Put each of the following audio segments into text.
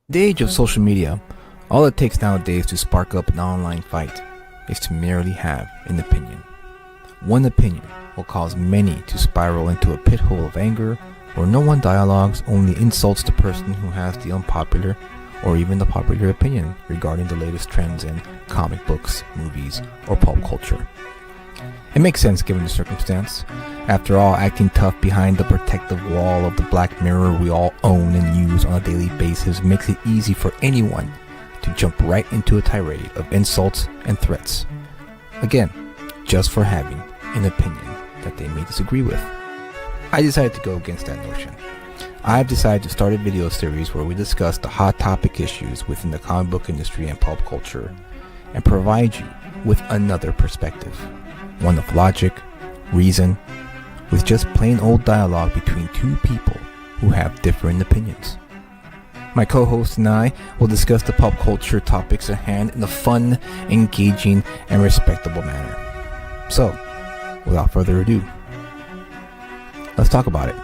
The age of social media, all it takes nowadays to spark up an online fight is to merely have an opinion. One opinion will cause many to spiral into a pit hole of anger where no one dialogues, only insults the person who has the unpopular or even the popular opinion regarding the latest trends in comic books, movies, or pulp culture. It makes sense given the circumstance. After all, acting tough behind the protective wall of the black mirror we all own and use on a daily basis makes it easy for anyone to jump right into a tirade of insults and threats. Again, just for having an opinion that they may disagree with. I decided to go against that notion. I've decided to start a video series where we discuss the hot topic issues within the comic book industry and pulp culture and provide you with another perspective. One of logic, reason, with just plain old dialogue between two people who have different opinions. My co-host and I will discuss the pop culture topics at hand in a fun, engaging, and respectable manner. So, without further ado, let's talk about it.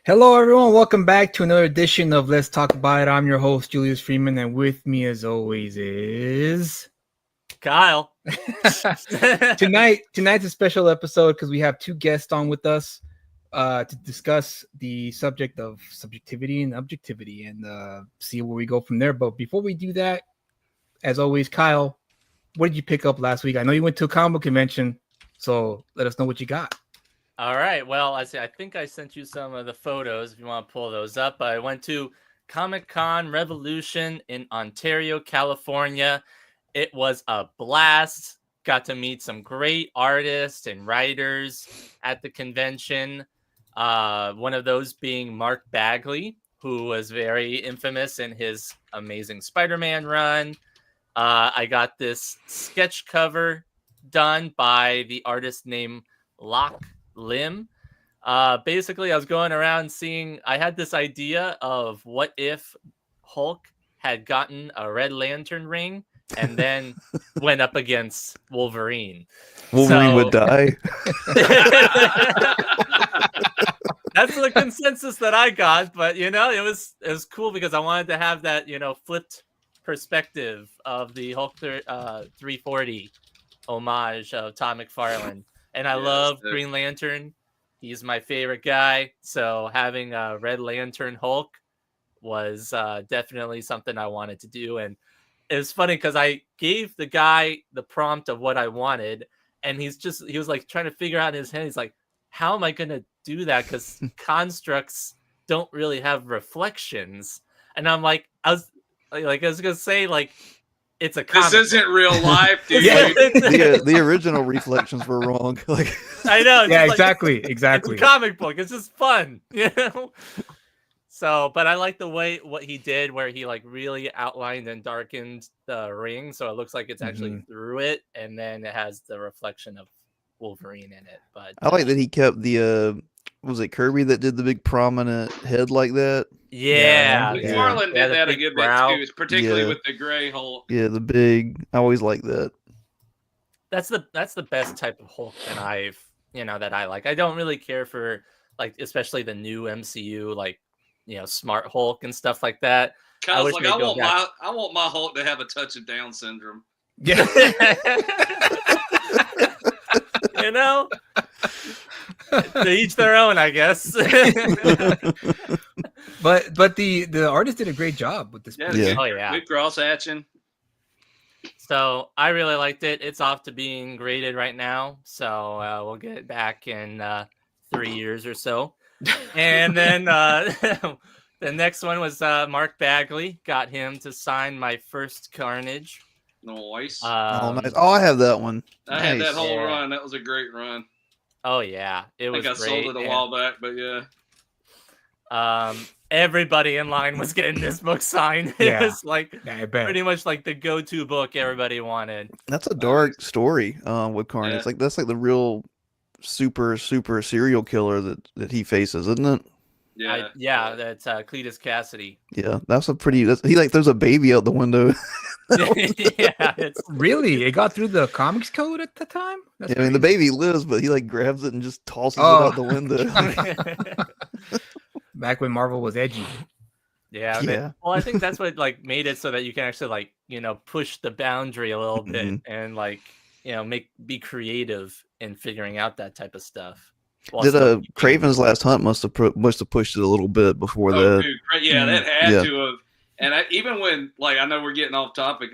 Hello, everyone. Welcome back to another edition of Let's Talk About It. I'm your host, Julius Freeman, and with me, as always, is Kyle. Tonight's a special episode because we have two guests on with us to discuss the subject of subjectivity and objectivity and see where we go from there. But before we do that, as always, Kyle, what did you pick up last week? I know you went to a comic book convention, so let us know what you got. All right. Well, I think I sent you some of the photos if you want to pull those up. I went to Comic-Con Revolution in Ontario, California. It was a blast. Got to meet some great artists and writers at the convention. One of those being Mark Bagley, who was very infamous in his Amazing Spider-Man run. I got this sketch cover done by the artist named Locke Lim. Basically, I was going around seeing, I had this idea of what if Hulk had gotten a Red Lantern ring and then went up against Wolverine. Wolverine would die. That's the consensus that I got, but it was cool because I wanted to have that flipped perspective of the Hulk 340 homage of Todd McFarlane. And I love Green Lantern. He's my favorite guy. So having a Red Lantern Hulk was definitely something I wanted to do. And it was funny because I gave the guy the prompt of what I wanted. And he was like trying to figure out in his head. He's like, how am I going to do that? Because constructs don't really have reflections. And I'm like, I was going to say, like, it's a comic. This isn't real life, dude. The original reflections were wrong. Like, I know. Yeah, exactly. It's a comic book. It's just fun, So, but I like the way what he did, where he like really outlined and darkened the ring, so it looks like it's actually through it, and then it has the reflection of Wolverine in it. But I like that he kept the was it Kirby that did the big prominent head like that? Yeah. McFarlane did that a good bit too, particularly with the gray Hulk. Yeah, the big. I always like that. That's the best type of Hulk that that I like. I don't really care for like especially the new MCU like Smart Hulk and stuff like that. I want my Hulk to have a touch of Down syndrome. Yeah. To each their own, I guess. but the artist did a great job with this. Yeah. Oh yeah. Good cross hatching. So I really liked it. It's off to being graded right now. So we'll get it back in 3 years or so. And then the next one was Mark Bagley. Got him to sign my first Carnage. Nice. Nice. Oh, I have that one. I had that whole run. That was a great run. Oh yeah, it was. I think I sold it a while back, but yeah. Everybody in line was getting this book signed. It was like pretty much like the go-to book everybody wanted. That's a dark story with Carnage. That's like the real super serial killer that he faces, isn't it? Yeah, that's Cletus Cassidy. Yeah, that's a pretty. He like throws a baby out the window. Yeah, it's Really? It got through the comics code at the time? That's I mean, the crazy. baby lives, but he like grabs it and just tosses it Oh. out the window. Back when Marvel was edgy. yeah. Yeah. Well, I think that's what like made it so that you can actually like push the boundary a little bit and like be creative in figuring out that type of stuff. while Did still keeping- Craven's Last Hunt must have pushed it a little bit before Oh, that. dude, yeah, that had Yeah. to have. And even when, like, I know we're getting off topic,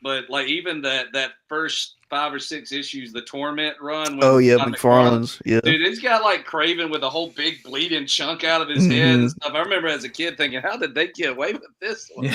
but like even that first 5 or 6 issues, the Torment run. Oh yeah, Todd McFarlane's. Yeah. Dude, it's got like Craven with a whole big bleeding chunk out of his head and stuff. I remember as a kid thinking, how did they get away with this one?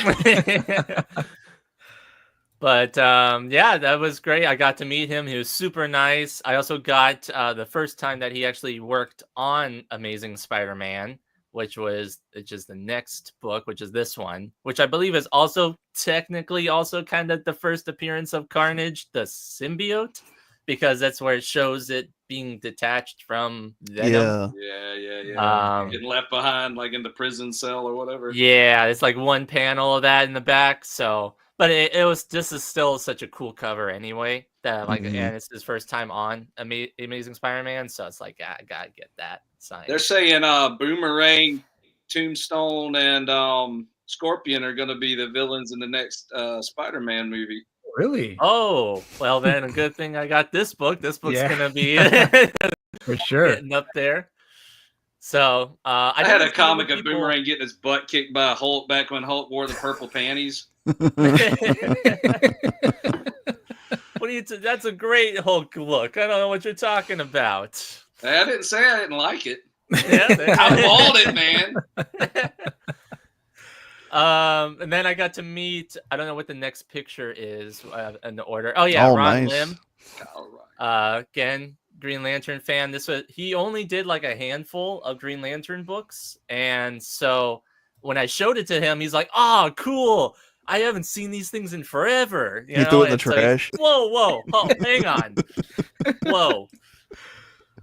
But yeah, that was great. I got to meet him. He was super nice. I also got the first time that he actually worked on Amazing Spider-Man, which is the next book, which is this one, which I believe is also technically also kind of the first appearance of Carnage, the symbiote, because that's where it shows it being detached from Venom. Yeah. Getting left behind like in the prison cell or whatever. Yeah, it's like one panel of that in the back. So, but it was this is still such a cool cover anyway. That like, and it's his first time on Amazing Spider-Man, so it's like I gotta get that signed. They're saying Boomerang, Tombstone, and Scorpion are going to be the villains in the next Spider-Man movie. Really? Oh, well then, a good thing I got this book. This book's Yeah. gonna be For sure. getting up there. So I had a comic of Boomerang getting his butt kicked by Hulk back when Hulk wore the purple panties. What do you? That's a great Hulk look. I don't know what you're talking about. I didn't say I didn't like it. Yeah, I bought it, man. And then I got to meet. I don't know what the next picture is in the order. Oh yeah, Oh, Ron nice. Lim. All right. Again, Green Lantern fan. He only did like a handful of Green Lantern books, and so when I showed it to him, he's like, "Oh, cool! I haven't seen these things in forever." You threw it in the And so trash. whoa! Oh, hang on.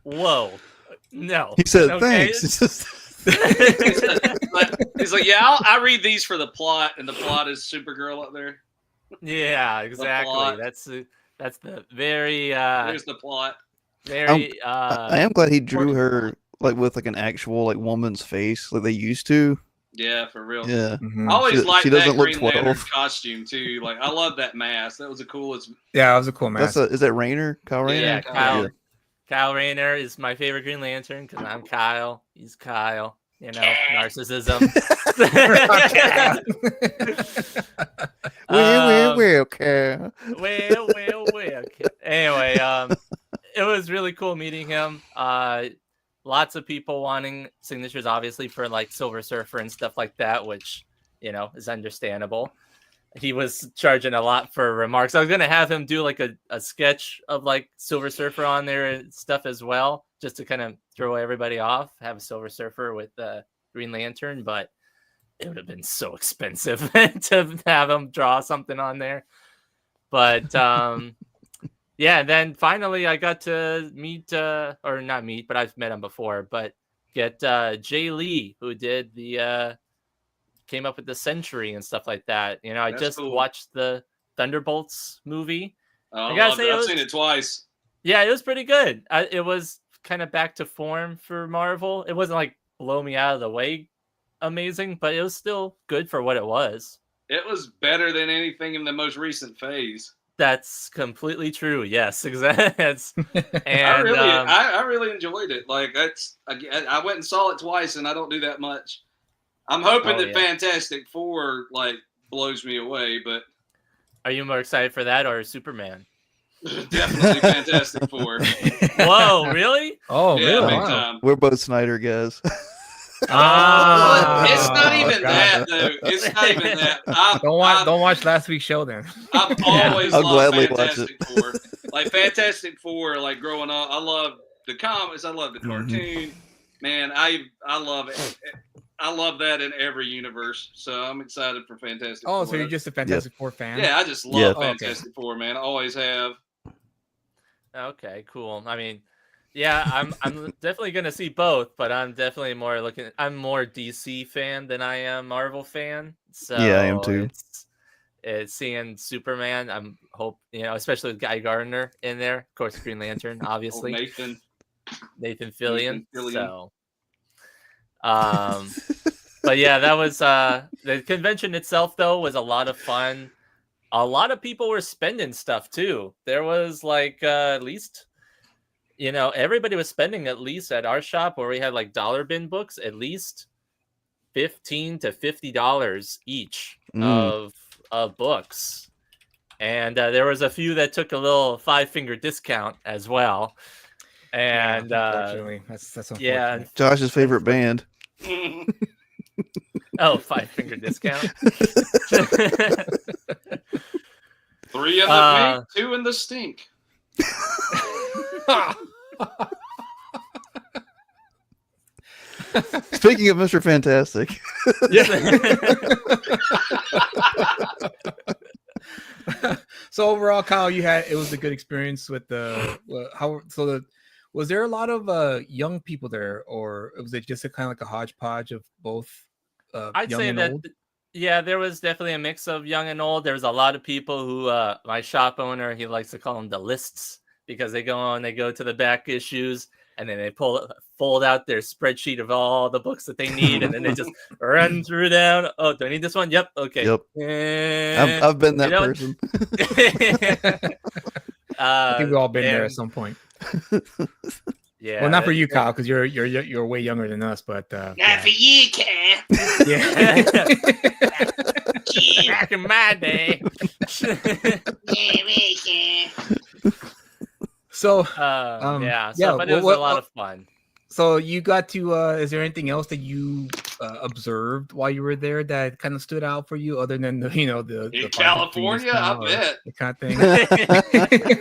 Whoa! No. He said, Okay. "Thanks." He's like, yeah, I read these for the plot, and the plot is Supergirl up there. Yeah, exactly. plot. That's the very There's the plot. very I am glad he drew her like with like an actual like woman's face like they used to. Yeah, for real. Yeah. I always She- liked she that doesn't look Green Lantern 12. costume too. Like, I love that mask. That was the coolest. Yeah, it was a cool mask. Is that Rayner? Kyle Rayner? yeah, Kyle. Kyle Rayner is my favorite Green Lantern because I'm Kyle. He's Kyle. Narcissism. Well, Kyle. Well. Anyway, it was really cool meeting him. Lots of people wanting signatures, obviously, for like Silver Surfer and stuff like that, which is understandable. He was charging a lot for remarks. I was gonna have him do like a sketch of like Silver Surfer on there and stuff as well, just to kind of throw everybody off. Have a Silver Surfer with Green Lantern, but it would have been so expensive to have him draw something on there. But yeah, and then finally I got to meet, or not meet, but I've met him before, but get Jay Lee, who did came up with the Century and stuff like that. I That's just cool. watched the Thunderbolts movie. Oh, I I gotta loved say, it. it I've was- seen it twice. Yeah, it was pretty good. It was kind of back to form for Marvel. It wasn't like blow me out of the way amazing, but it was still good for what it was. It was better than anything in the most recent phase. That's completely true. Yes, exactly. And I really enjoyed it. Like, I went and saw it twice, and I don't do that much. I'm hoping Oh, that yeah. Fantastic Four like blows me away, but are you more excited for that or Superman? definitely Fantastic Four. Whoa, really? Oh, Yeah, really? big Wow. time. We're both Snyder guys. Ah, But it's not even God. that, though. It's not even that. Don't watch last week's show then. I've always I'll loved gladly watch Fantastic Four. Like, Fantastic Four, like growing up, I love the comics. I love the cartoon. Man, I love it. I love that in every universe. So I'm excited for Fantastic Four. Oh, so you're just a Fantastic Four fan? Yeah, I just love Yeah. Oh, okay. Fantastic Four, man. I always have. Okay, cool. I mean, Yeah, I'm definitely gonna see both, but I'm definitely more looking. I'm more DC fan than I am Marvel fan. Yeah, I am So too. it's seeing Superman. Especially with Guy Gardner in there. Of course, Green Lantern, Oh, obviously Nathan Fillion. Fillion. So, but yeah, that was the convention itself. Though was a lot of fun. A lot of people were spending stuff too. There was like at least. Everybody was spending at least at our shop where we had like dollar bin books, at least $15 to $50 each of books. And there was a few that took a little 5-finger discount as well. And unfortunately, that's unfortunate. yeah, Josh's favorite band. oh, 5-finger discount. 3 in the pink, 2 in the stink. Speaking of Mr. Fantastic, So overall, Kyle, it was a good experience with was there a lot of young people there, or was it just a kind of like a hodgepodge of both I'd young say and that old? yeah, there was definitely a mix of young and old. There was a lot of people who my shop owner, he likes to call them the lists, because they go to the back issues and then they fold out their spreadsheet of all the books that they need, and then they just run through down. Oh, do I need this one? Yep. Okay. Yep. I've been that person. I think we've all been there at some point. Yeah. Well, not for you, Kyle, because you're way younger than us, but Not yeah. for you, Cat. Yeah. Back in my day. So But it was a lot of fun. So you got to is there anything else that you observed while you were there that kind of stood out for you, other than the In California, I bet. the kind of thing?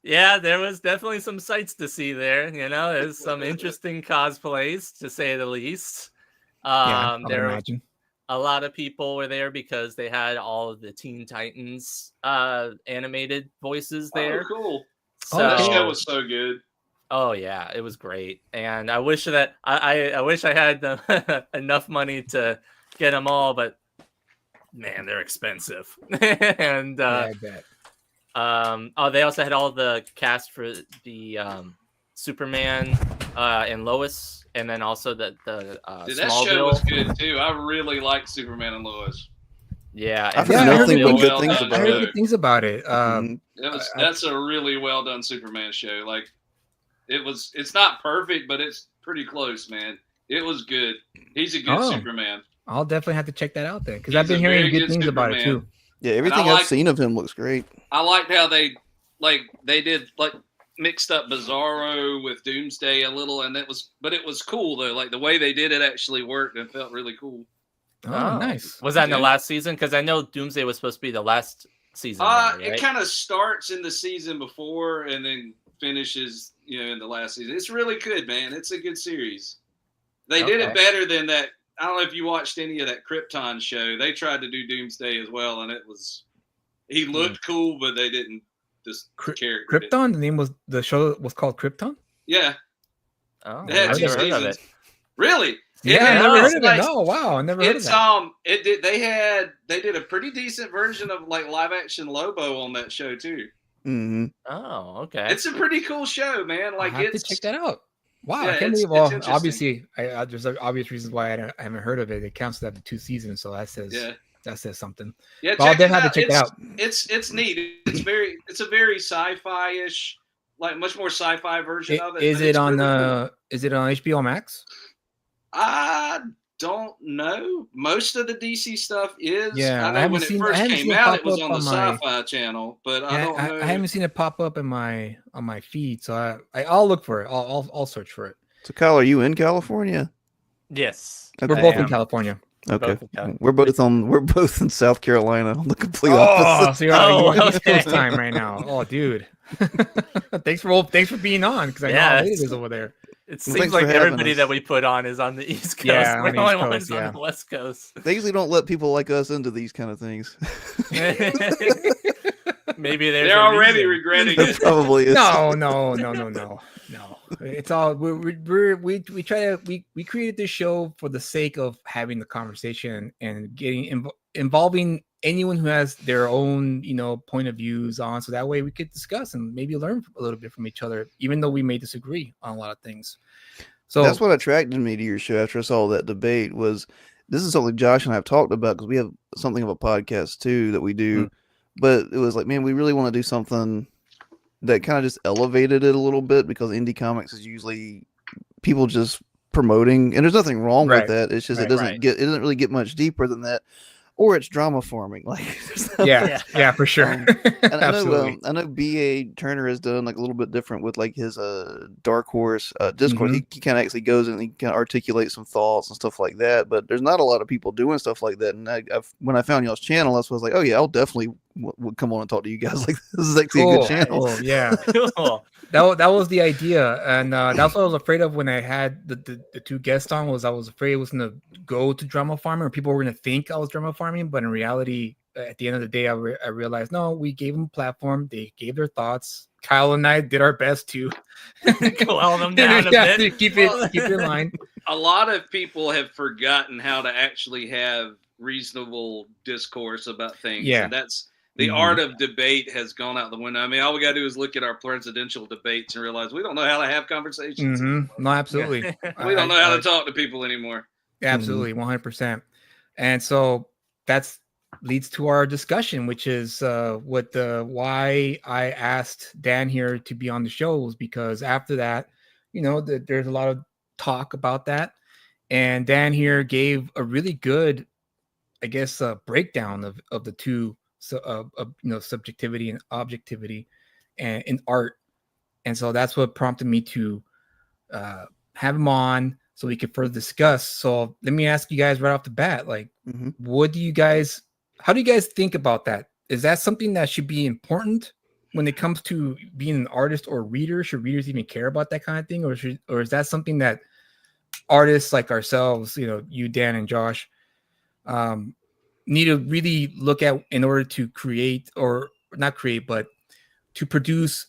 Yeah, there was definitely some sights to see there. There's some interesting cosplays, to say the least. I would There imagine. a lot of people were there because they had all of the Teen Titans animated voices there. Oh, cool. So, That show was so good. oh yeah, it was great, and I wish that I wish I had enough money to get them all, but man, they're expensive. And I bet. they also had all the cast for the Superman and Lois, and then also the Dude, that show was Smallville. good too. I really liked Superman and Lois. Yeah, I've and heard Yeah, I heard nothing good but good well things done I about heard it. good things about it. That's a really well done Superman show. Like it's not perfect, but it's pretty close, man. It was good. He's a good Oh. Superman. I'll definitely have to check that out then, because He's I've been a hearing very good good things about it Superman. too. Yeah, everything I I've like- seen of him looks great. I liked how they did mixed up Bizarro with Doomsday a little, and it was cool though. Like the way they did it actually worked and felt really cool. Oh, nice. Was that in the Yeah. last season? Because I know Doomsday was supposed to be the last season. It right? kind of starts in the season before and then finishes, in the last season. It's really good, man. It's a good series. They did Okay. it better than that. I don't know if you watched any of that Krypton show. They tried to do Doomsday as well, and he looked cool, but they didn't just character. Krypton. The show was called Krypton. Yeah, Oh, they had I've 2 never heard of seasons. it. Really? Yeah, I no, never heard it's of it. like- No, wow, I never heard of It's that. they did a pretty decent version of like live action Lobo on that show too. Hmm. Oh, okay. It's a pretty cool show, man. Like I have to it's check that out. Wow, Yeah, I can't it's- believe. Well, it's interesting. obviously, there's obvious reasons why I haven't heard of it. It counts that the 2 seasons, so that says something. Yeah, But I'll check it definitely have out. to check it out. It's neat. It's a very sci-fi-ish, like much more sci-fi version of it. Is but it it's on really cool. Is it on HBO Max? I don't know. Most of the DC stuff is. Yeah, I I know haven't when it seen- I first haven't came seen it out, it pop was up on the on my- Sci-Fi Channel, but I Yeah, don't know. I haven't seen it pop up on my feed, so I'll look for it. I'll search for it. So, Kyle, are you in California? Yes. Okay. We're both I in am. California. Okay, Both in California. we're both in South Carolina on the complete Oh, opposite. so you're on East okay. Coast time right now. Oh, dude. thanks for being on, because I know how late it Yes. is over there. It Well, seems thanks like for having everybody us. that we put on is on the East Coast. Yeah, on We're the the only East Coast, ones yeah. on the West Coast. They usually don't let people like us into these kind of things. Maybe there's They're a already reason. regretting There it. probably is. No. It's all we try to we created this show for the sake of having the conversation and getting involving anyone who has their own point of views on, so that way we could discuss and maybe learn a little bit from each other, even though we may disagree on a lot of things. So That's what attracted me to your show after I saw that debate. Was this is something Josh and I have talked about because we have something of a podcast too that we do, but it was like, man, we really want to do something that kind of just elevated it a little bit, because indie comics is usually people just promoting, and there's nothing wrong Right. with that. It's just Right. it doesn't really get much deeper than that, or it's drama farming. Like, yeah, for sure. and Absolutely. I know B.A. Turner has done like a little bit different with like his Dark Horse Discord. Mhm. He kind of actually goes and he kind of articulates some thoughts and stuff like that. But there's not a lot of people doing stuff like that. And when I found y'all's channel, I was like, oh yeah, I'll definitely would come on and talk to you guys. Like, this is actually a good channel. Cool, yeah. Cool. That was the idea, and that's what I was afraid of when I had the two guests on. I was afraid it was gonna go to drama farming, or people were gonna think I was drama farming. But in reality, at the end of the day, I realized no, we gave them a platform. They gave their thoughts. Kyle and I did our best to Quell them down a yeah, bit. to keep it in line. A lot of people have forgotten how to actually have reasonable discourse about things. Yeah. And that's the art of debate has gone out the window. I mean, all we got to do is look at our presidential debates and realize we don't know how to have conversations. No, absolutely. We don't know how to talk to people anymore. Absolutely, 100%. And so that's leads to our discussion, which is why I asked Dan here to be on the show, was because after that, there's a lot of talk about that, and Dan here gave a really good, I guess, breakdown of the two, subjectivity and objectivity, and in art, and so that's what prompted me to have him on so we could further discuss. So let me ask you guys right off the bat, like, how do you guys think about that? Is that something that should be important when it comes to being an artist or reader? Should readers even care about that kind of thing, or is that something that artists like ourselves, you, Dan, and Josh, need to really look at in order to create, or not create, but to produce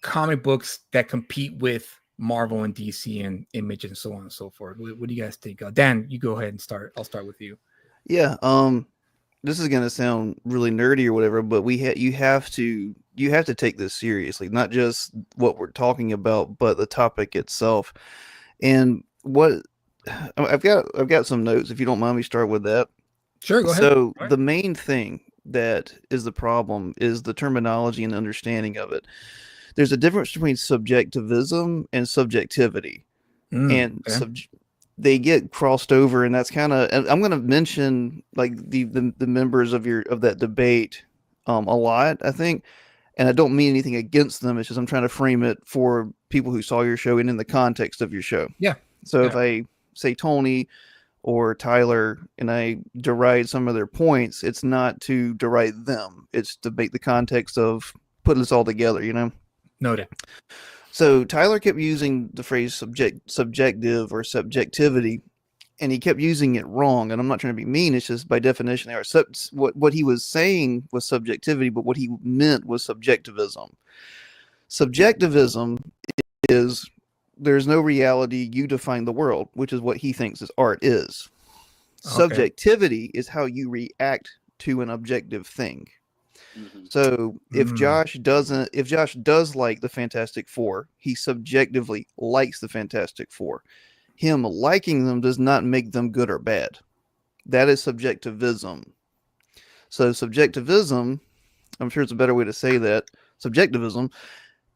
comic books that compete with Marvel and DC and Image and so on and so forth? What do you guys think? Dan, you go ahead and start. I'll start with you. Yeah. This is gonna sound really nerdy or whatever, but you have to take this seriously, not just what we're talking about, but the topic itself. And what I've got some notes, if you don't mind me start with that. Sure, go ahead. So the main thing that is the problem is the terminology and understanding of it. There's a difference between subjectivism and subjectivity, and they get crossed over, and that's kind of. I'm going to mention like the members of that debate a lot, I think, and I don't mean anything against them. It's just I'm trying to frame it for people who saw your show and in the context of your show. Yeah. So if I say Tony or Tyler and I deride some of their points, it's not to deride them. It's to make the context of putting this all together, Noted. So Tyler kept using the phrase subjective or subjectivity, and he kept using it wrong. And I'm not trying to be mean. It's just by definition, what he was saying was subjectivity, but what he meant was subjectivism. Subjectivism is there's no reality. You define the world, which is what he thinks is art is. Okay. Subjectivity is how you react to an objective thing. So if Josh does like the Fantastic Four, he subjectively likes the Fantastic Four. Him liking them does not make them good or bad. That is subjectivism. So subjectivism, I'm sure it's a better way to say that. Subjectivism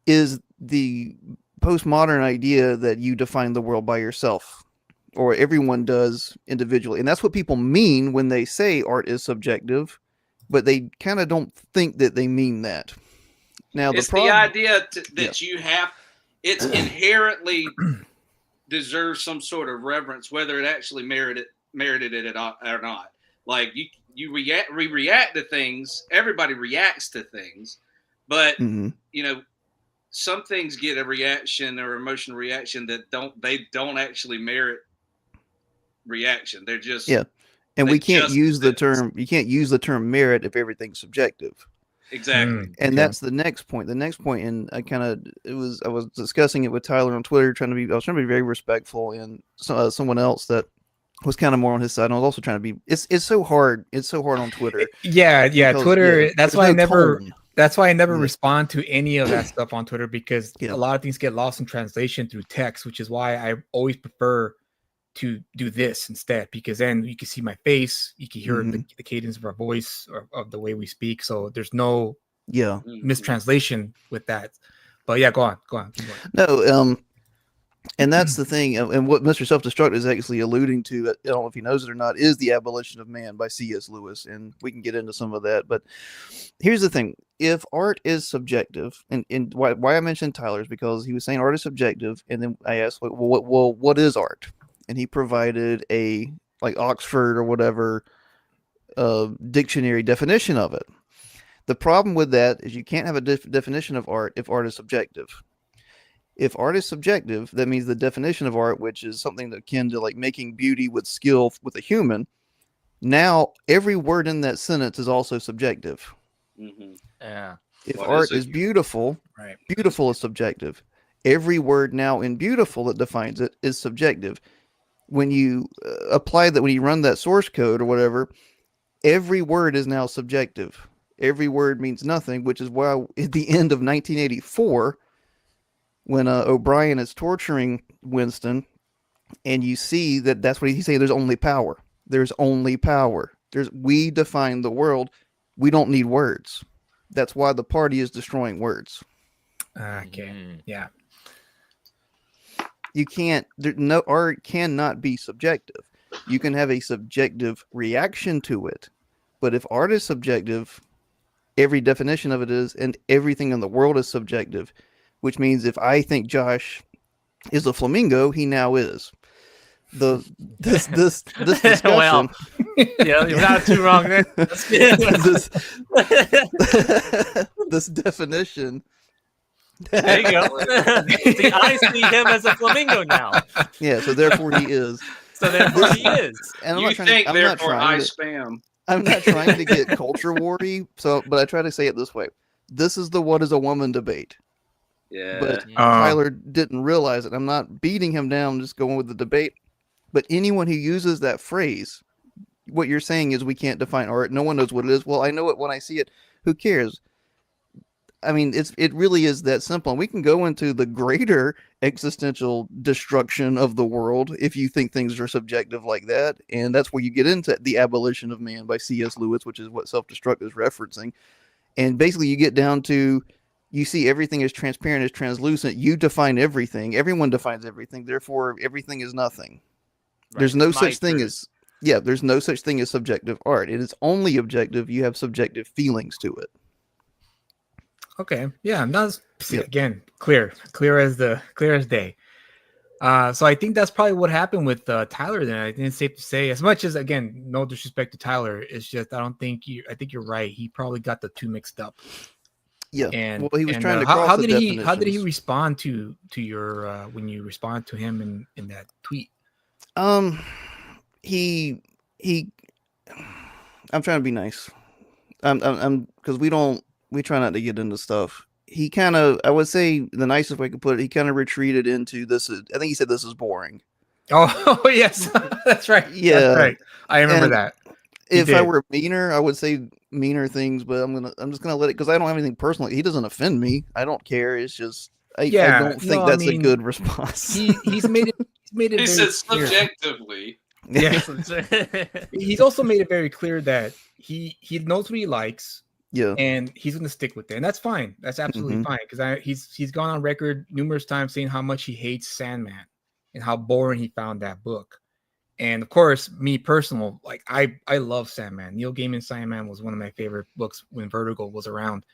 is the postmodern idea that you define the world by yourself, or everyone does individually. And that's what people mean when they say art is subjective, but they kind of don't think that they mean that. Now, it's the idea that you have, it's inherently deserves some sort of reverence, whether it actually merited it or not. Like we react to things. Everybody reacts to things, but some things get a reaction or emotional reaction that don't actually merit reaction. They're just And you can't use the term merit if everything's subjective. Exactly. And Okay. that's the next point. The next point, and I was discussing it with Tyler on Twitter, I was trying to be very respectful, and someone else that was kind of more on his side. And I was also trying to be. It's so hard. It's so hard on Twitter. Yeah, because, Twitter. That's there's why I no never. tone. That's why I never Yeah. respond to any of that stuff on Twitter, because Yeah. a lot of things get lost in translation through text, which is why I always prefer to do this instead, because then you can see my face, you can hear the cadence of our voice or of the way we speak. So there's no Yeah. Mhm. mistranslation with that. But yeah, go on. Keep going. No. And that's the thing. And what Mr. Self-Destruct is actually alluding to, I don't know if he knows it or not, is The Abolition of Man by C.S. Lewis. And we can get into some of that. But here's the thing. If art is subjective, and why I mentioned Tyler is because he was saying art is subjective. And then I asked, well, what is art? And he provided a, like, Oxford or whatever dictionary definition of it. The problem with that is you can't have a definition of art if art is subjective. If art is subjective, that means the definition of art, which is something akin to like making beauty with skill with a human, now every word in that sentence is also subjective. Mhm. Yeah. If What art is it? is beautiful, Right. beautiful is subjective. Every word now in beautiful that defines it is subjective. When you when you run that source code or whatever, every word is now subjective. Every word means nothing, which is why at the end of 1984, when O'Brien is torturing Winston, and you see that's what he's saying. There's only power. There's only power. We define the world. We don't need words. That's why the party is destroying words. Okay. Mhm. Yeah. You can't. No art cannot be subjective. You can have a subjective reaction to it, but if art is subjective, every definition of it is, and everything in the world is subjective. Which means if I think Josh is a flamingo, he now is. This discussion. Well, yeah, you're not too wrong there. this, this definition. There you go. See, I see him as a flamingo now. Yeah, so therefore he is. So therefore he is. And You think, I'm not therefore, I trying to, spam. I'm not trying to get culture warry. But I try to say it this way: this is the "what is a woman" debate. Yeah. But Mhm. Tyler didn't realize it. I'm not beating him down, I'm just going with the debate. But anyone who uses that phrase, what you're saying is we can't define art. No one knows what it is. Well, I know it when I see it. Who cares? I mean, it really is that simple. And we can go into the greater existential destruction of the world if you think things are subjective like that. And that's where you get into The Abolition of Man by C.S. Lewis, which is what Self-Destruct is referencing. And basically you get down to, you see everything is transparent, is translucent. You define everything. Everyone defines everything. Therefore, everything is nothing. There's Right. no My such thing truth. as there's no such thing as subjective art. It is only objective. You have subjective feelings to it. Okay. Yeah. That's Yep. again clear as day. So I think that's probably what happened with Tyler. Then I think it's safe to say, as much as, again, no disrespect to Tyler, it's just I think you're right. He probably got the two mixed up. Yeah. And Well, he was trying to how cross did the he definitions. respond to your when you responded to him in that tweet? He I'm trying to be nice. I'm because we try not to get into stuff. He kind of, I would say the nicest way I could put it, he kind of retreated into I think he said this is boring. Oh yes, that's right. Yeah. That's right. I remember And that. If I did. were meaner, I would say meaner things, but I'm just gonna let it, because I don't have anything personal. He doesn't offend me. I don't care. It's just I don't think that's a good response. He's made it He very said clear. subjectively. Yeah. He's also made it very clear that he knows what he likes Yeah. and he's going to stick with it, and that's fine. That's absolutely Mhm. fine, because he's gone on record numerous times saying how much he hates Sandman and how boring he found that book. And of course, me personal, like I love Sandman. Neil Gaiman's Sandman was one of my favorite books when Vertigo was around.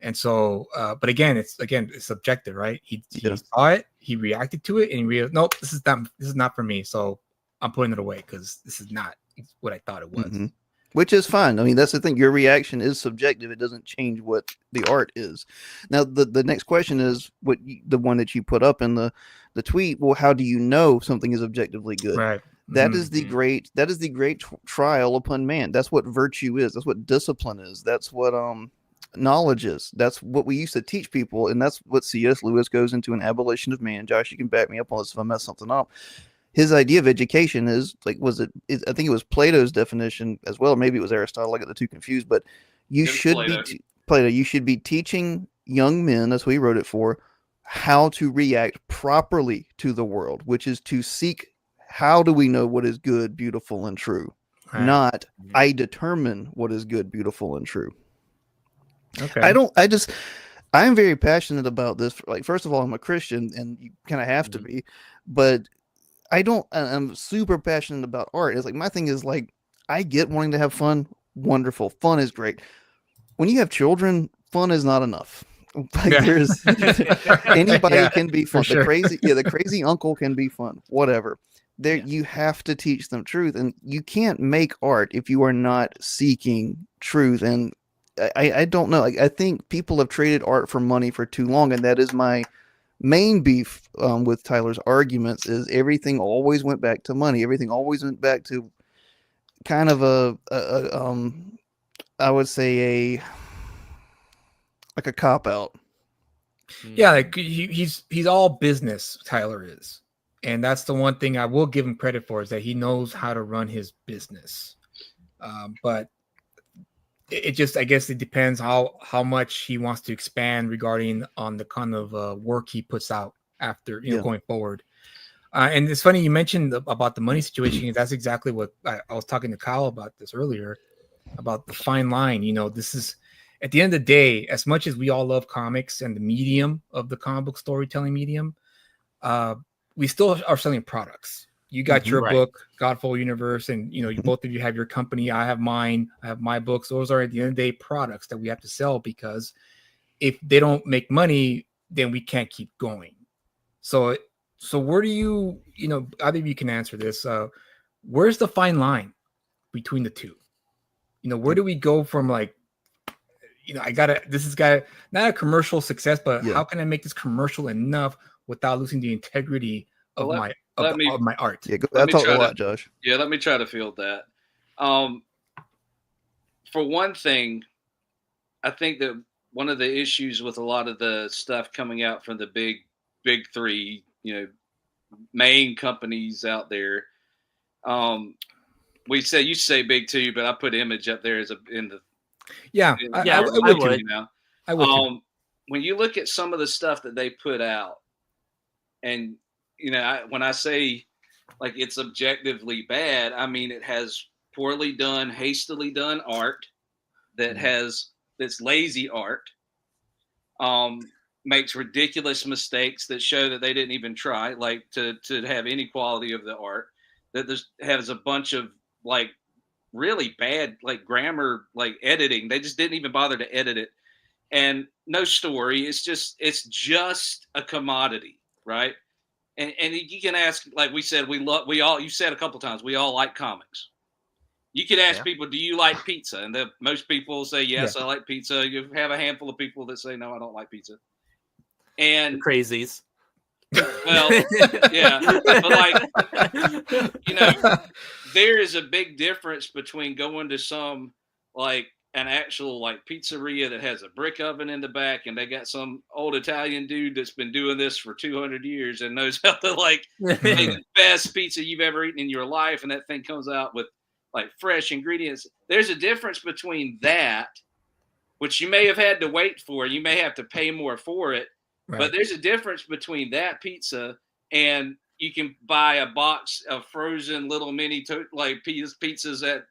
And so, but again, it's subjective, right? He Yeah. saw it, he reacted to it, and he realized, nope, this is not for me. So I'm putting it away because this is not what I thought it was. Mhm. Which is fine. I mean, that's the thing. Your reaction is subjective. It doesn't change what the art is. Now, the next question is the one that you put up in the tweet. Well, how do you know something is objectively good? Right. That Mhm. is the great trial upon man. That's what virtue is. That's what discipline is. That's what knowledge is. That's what we used to teach people, and that's what C.S. Lewis goes into in Abolition of Man. Josh, you can back me up on this if I mess something up. His idea of education is like, I think it was Plato's definition as well, or maybe it was Aristotle. I get the two confused, but you should be Plato. You should be teaching young men, that's what he wrote it for, how to react properly to the world, which is to seek, how do we know what is good, beautiful, and true? Not I determine what is good, beautiful, and true. Okay. I'm very passionate about this. Like, first of all, I'm a Christian, and you kind of have to be, but I'm super passionate about art. It's like, my thing is like, I get wanting to have fun. Wonderful. Fun is great. When you have children, fun is not enough. Like, there's anybody can be fun. Sure. The crazy uncle can be fun. Whatever. You have to teach them truth, and you can't make art if you are not seeking truth. And I don't know. I think people have traded art for money for too long, and that is my main beef with Tyler's arguments. Is everything always went back to money? Everything always went back to kind of I would say like a cop out. Yeah, like he's all business. Tyler is, and that's the one thing I will give him credit for, is that he knows how to run his business. But it just, I guess it depends how much he wants to expand regarding on the kind of work he puts out after, going forward. And it's funny you mentioned about the money situation. That's exactly what I was talking to Kyle about this earlier, about the fine line. This is, at the end of the day, as much as we all love comics and the medium of the comic book storytelling medium, we still are selling products. You got your book, Godfall Universe, and you both of you have your company. I have mine. I have my books. Those are, at the end of the day, products that we have to sell, because if they don't make money, then we can't keep going. So where do you, either of you can answer this. Where's the fine line between the two? Where do we go from, like, this is not a commercial success, but how can I make this commercial enough without losing the integrity of my art? Yeah, that's a lot, Josh. Yeah, let me try to field that. For one thing, I think that one of the issues with a lot of the stuff coming out from the big three, main companies out there, you say big two, but I put Image up there I would. I would. When you look at some of the stuff that they put out, and when I say like it's objectively bad, I mean it has poorly done, hastily done art that's lazy art, makes ridiculous mistakes that show that they didn't even try, like to have any quality of the art, that has a bunch of like really bad like grammar, like editing. They just didn't even bother to edit it, and no story. It's just a commodity, right? And you can ask, like we said, you said a couple times, we all like comics. You could ask people, do you like pizza? And most people say, yes, I like pizza. You have a handful of people that say, no, I don't like pizza. And the crazies. Well, yeah, but like, there is a big difference between going to some like an actual like pizzeria that has a brick oven in the back, and they got some old Italian dude that's been doing this for 200 years and knows how to like make the best pizza you've ever eaten in your life, and that thing comes out with like fresh ingredients. There's a difference between that, which you may have had to wait for, you may have to pay more for it, but there's a difference between that pizza and you can buy a box of frozen little mini pizzas at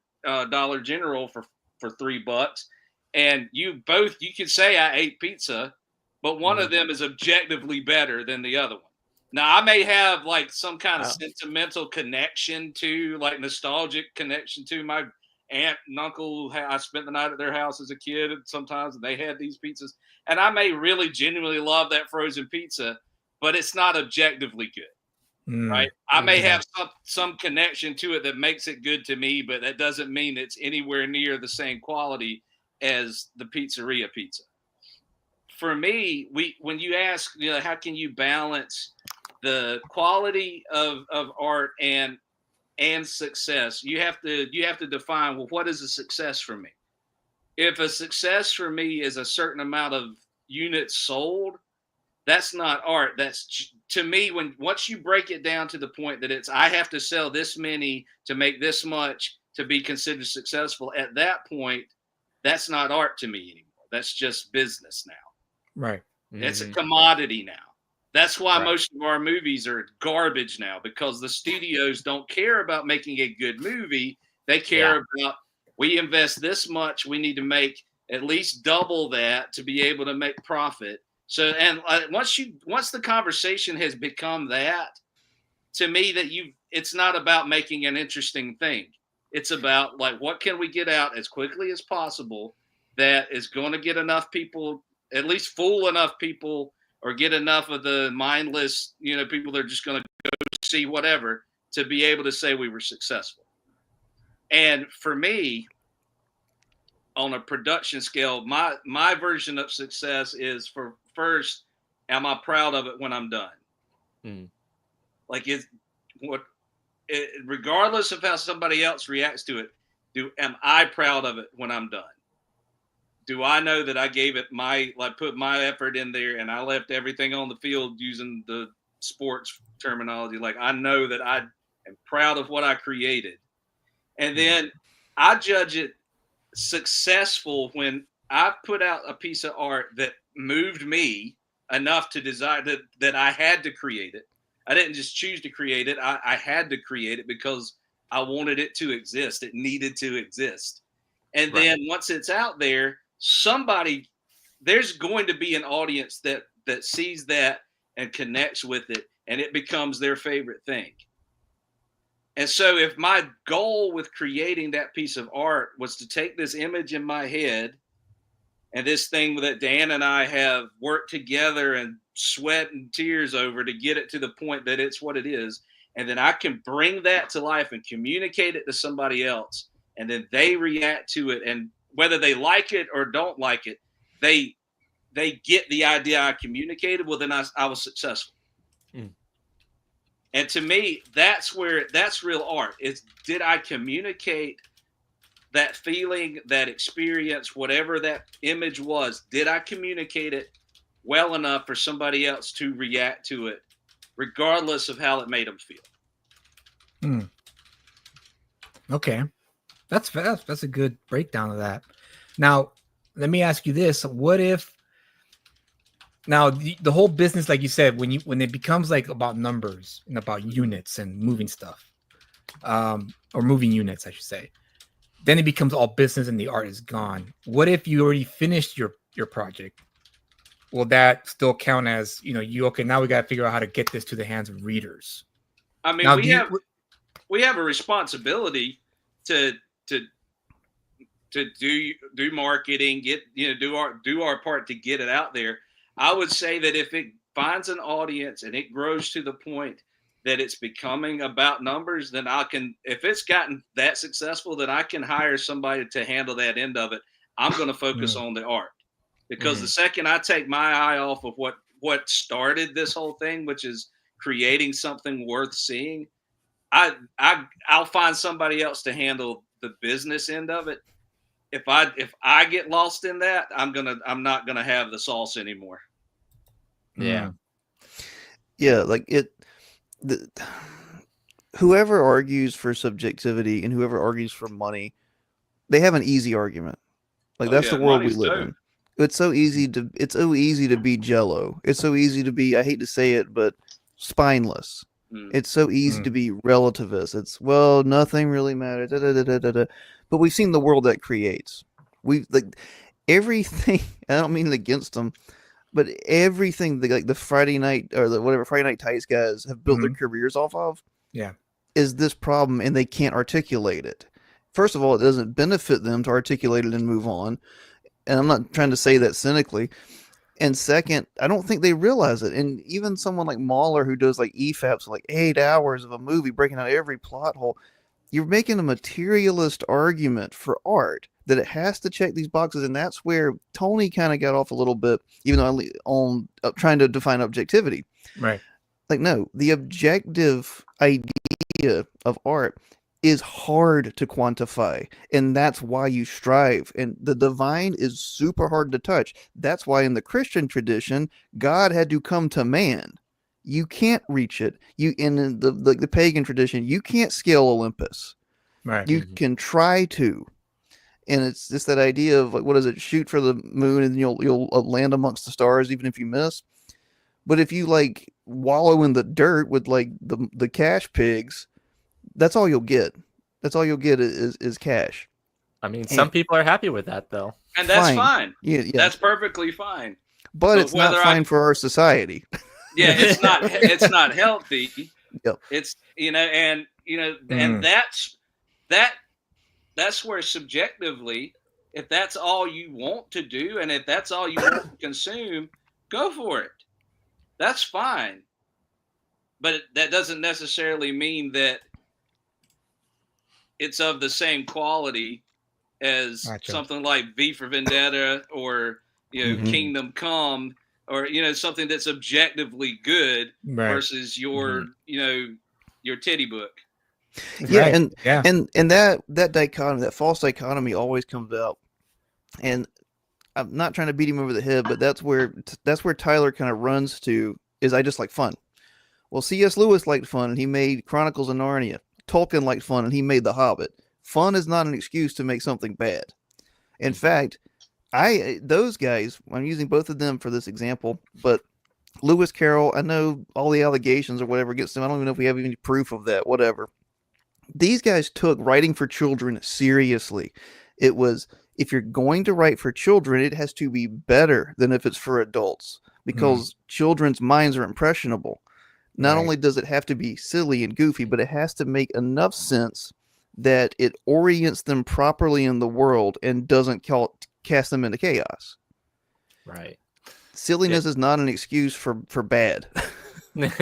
Dollar General for $3, and you can say I ate pizza, but one of them is objectively better than the other one. Now I may have like some kind of sentimental connection to, like nostalgic connection to my aunt and uncle. I spent the night at their house as a kid, and sometimes they had these pizzas, and I may really genuinely love that frozen pizza, but it's not objectively good. Right. I may have some connection to it that makes it good to me, but that doesn't mean it's anywhere near the same quality as the pizzeria pizza. For me, when you ask, how can you balance the quality of art and success, you have to define, well, what is a success for me? if a success for me is a certain amount of units sold, that's not art. That's to me once you break it down to the point that it's I have to sell this many to make this much to be considered successful. At that point, that's not art to me anymore. That's just business now. Right. It's a commodity now. That's why Right. most of our movies are garbage now, because the studios don't care about making a good movie. They care about, we invest this much, we need to make at least double that to be able to make profit. So, and once the conversation has become that, to me, it's not about making an interesting thing. It's about like, what can we get out as quickly as possible that is going to get enough people, at least fool enough people, or get enough of the mindless, people that are just going to go see whatever to be able to say we were successful. And for me, on a production scale, my version of success is for first, am I proud of it when I'm done? Like regardless of how somebody else reacts to it, am I proud of it when I'm done? Do I know that I gave it put my effort in there and I left everything on the field, using the sports terminology? Like, I know that I am proud of what I created. And then I judge it successful when I put out a piece of art that moved me enough to desire that I had to create it. I didn't just choose to create it. I had to create it because I wanted it to exist. It needed to exist. And then once it's out there, there's going to be an audience that sees that and connects with it, and it becomes their favorite thing. And so if my goal with creating that piece of art was to take this image in my head and this thing that Dan and I have worked together and sweat and tears over to get it to the point that it's what it is, and then I can bring that to life and communicate it to somebody else, and then they react to it, and whether they like it or don't like it, they get the idea I communicated, well, then I was successful. And to me, that's real art. Did I communicate that feeling, that experience, whatever that image was? Did I communicate it well enough for somebody else to react to it, regardless of how it made them feel? Okay. That's a good breakdown of that. Now, let me ask you this. What if now the whole business, like you said, when it becomes like about numbers and about units and moving stuff, or moving units, I should say, then it becomes all business and the art is gone. What if you already finished your project? Will that still count as, okay, now we got to figure out how to get this to the hands of readers? I mean, now, we have a responsibility to do marketing, do our part to get it out there. I would say that if it finds an audience and it grows to the point that it's becoming about numbers, then if it's gotten that successful, then I can hire somebody to handle that end of it. I'm going to focus on the art, because the second I take my eye off of what started this whole thing, which is creating something worth seeing, I'll find somebody else to handle the business end of it. If I get lost in that, I'm not gonna have the sauce anymore. Yeah. Like whoever argues for subjectivity and whoever argues for money, they have an easy argument. Like, that's the world we live in. It's so easy to be Jello. It's so easy to be, I hate to say it, but spineless. It's so easy to be relativist. It's, well, nothing really matters. But we've seen the world that creates. We've like everything. I don't mean against them, but everything like the Friday night or the whatever Friday Night Tights guys have built their careers off of. Yeah, is this problem, and they can't articulate it. First of all, it doesn't benefit them to articulate it and move on. And I'm not trying to say that cynically. And second, I don't think they realize it. And even someone like Mahler, who does like EFAPs, like 8 hours of a movie, breaking out every plot hole, you're making a materialist argument for art that it has to check these boxes. And that's where Tony kind of got off a little bit, even though on trying to define objectivity. Right. Like, no, the objective idea of art is hard to quantify, and that's why you strive. And the divine is super hard to touch. That's why in the Christian tradition, God had to come to man. You can't reach it. You in the pagan tradition, you can't scale Olympus. Right. You can try to, and it's just that idea of like, what is it? Shoot for the moon, and you'll land amongst the stars, even if you miss. But if you like wallow in the dirt with like the cash pigs, that's all you'll get. That's all you'll get is cash. I mean, some people are happy with that, though. And that's fine. Yeah. That's perfectly fine. But it's not fine for our society. Yeah, it's not healthy. Yep. It's and that's where subjectively, if that's all you want to do and if that's all you want to consume, go for it. That's fine. But that doesn't necessarily mean that it's of the same quality as something like V for Vendetta or Kingdom Come or something that's objectively good versus your your titty book. Yeah, and that dichotomy, that false dichotomy, always comes out. And I'm not trying to beat him over the head, but that's where Tyler kind of runs to. Is I just like fun. Well, C.S. Lewis liked fun, and he made Chronicles of Narnia. Tolkien liked fun, and he made The Hobbit. Fun is not an excuse to make something bad. In fact, those guys, I'm using both of them for this example, but Lewis Carroll, I know all the allegations or whatever against them. I don't even know if we have any proof of that, whatever. These guys took writing for children seriously. It was, if you're going to write for children, it has to be better than if it's for adults, because children's minds are impressionable. Not only does it have to be silly and goofy, but it has to make enough sense that it orients them properly in the world and doesn't cast them into chaos. Right. Silliness is not an excuse for bad. Oh,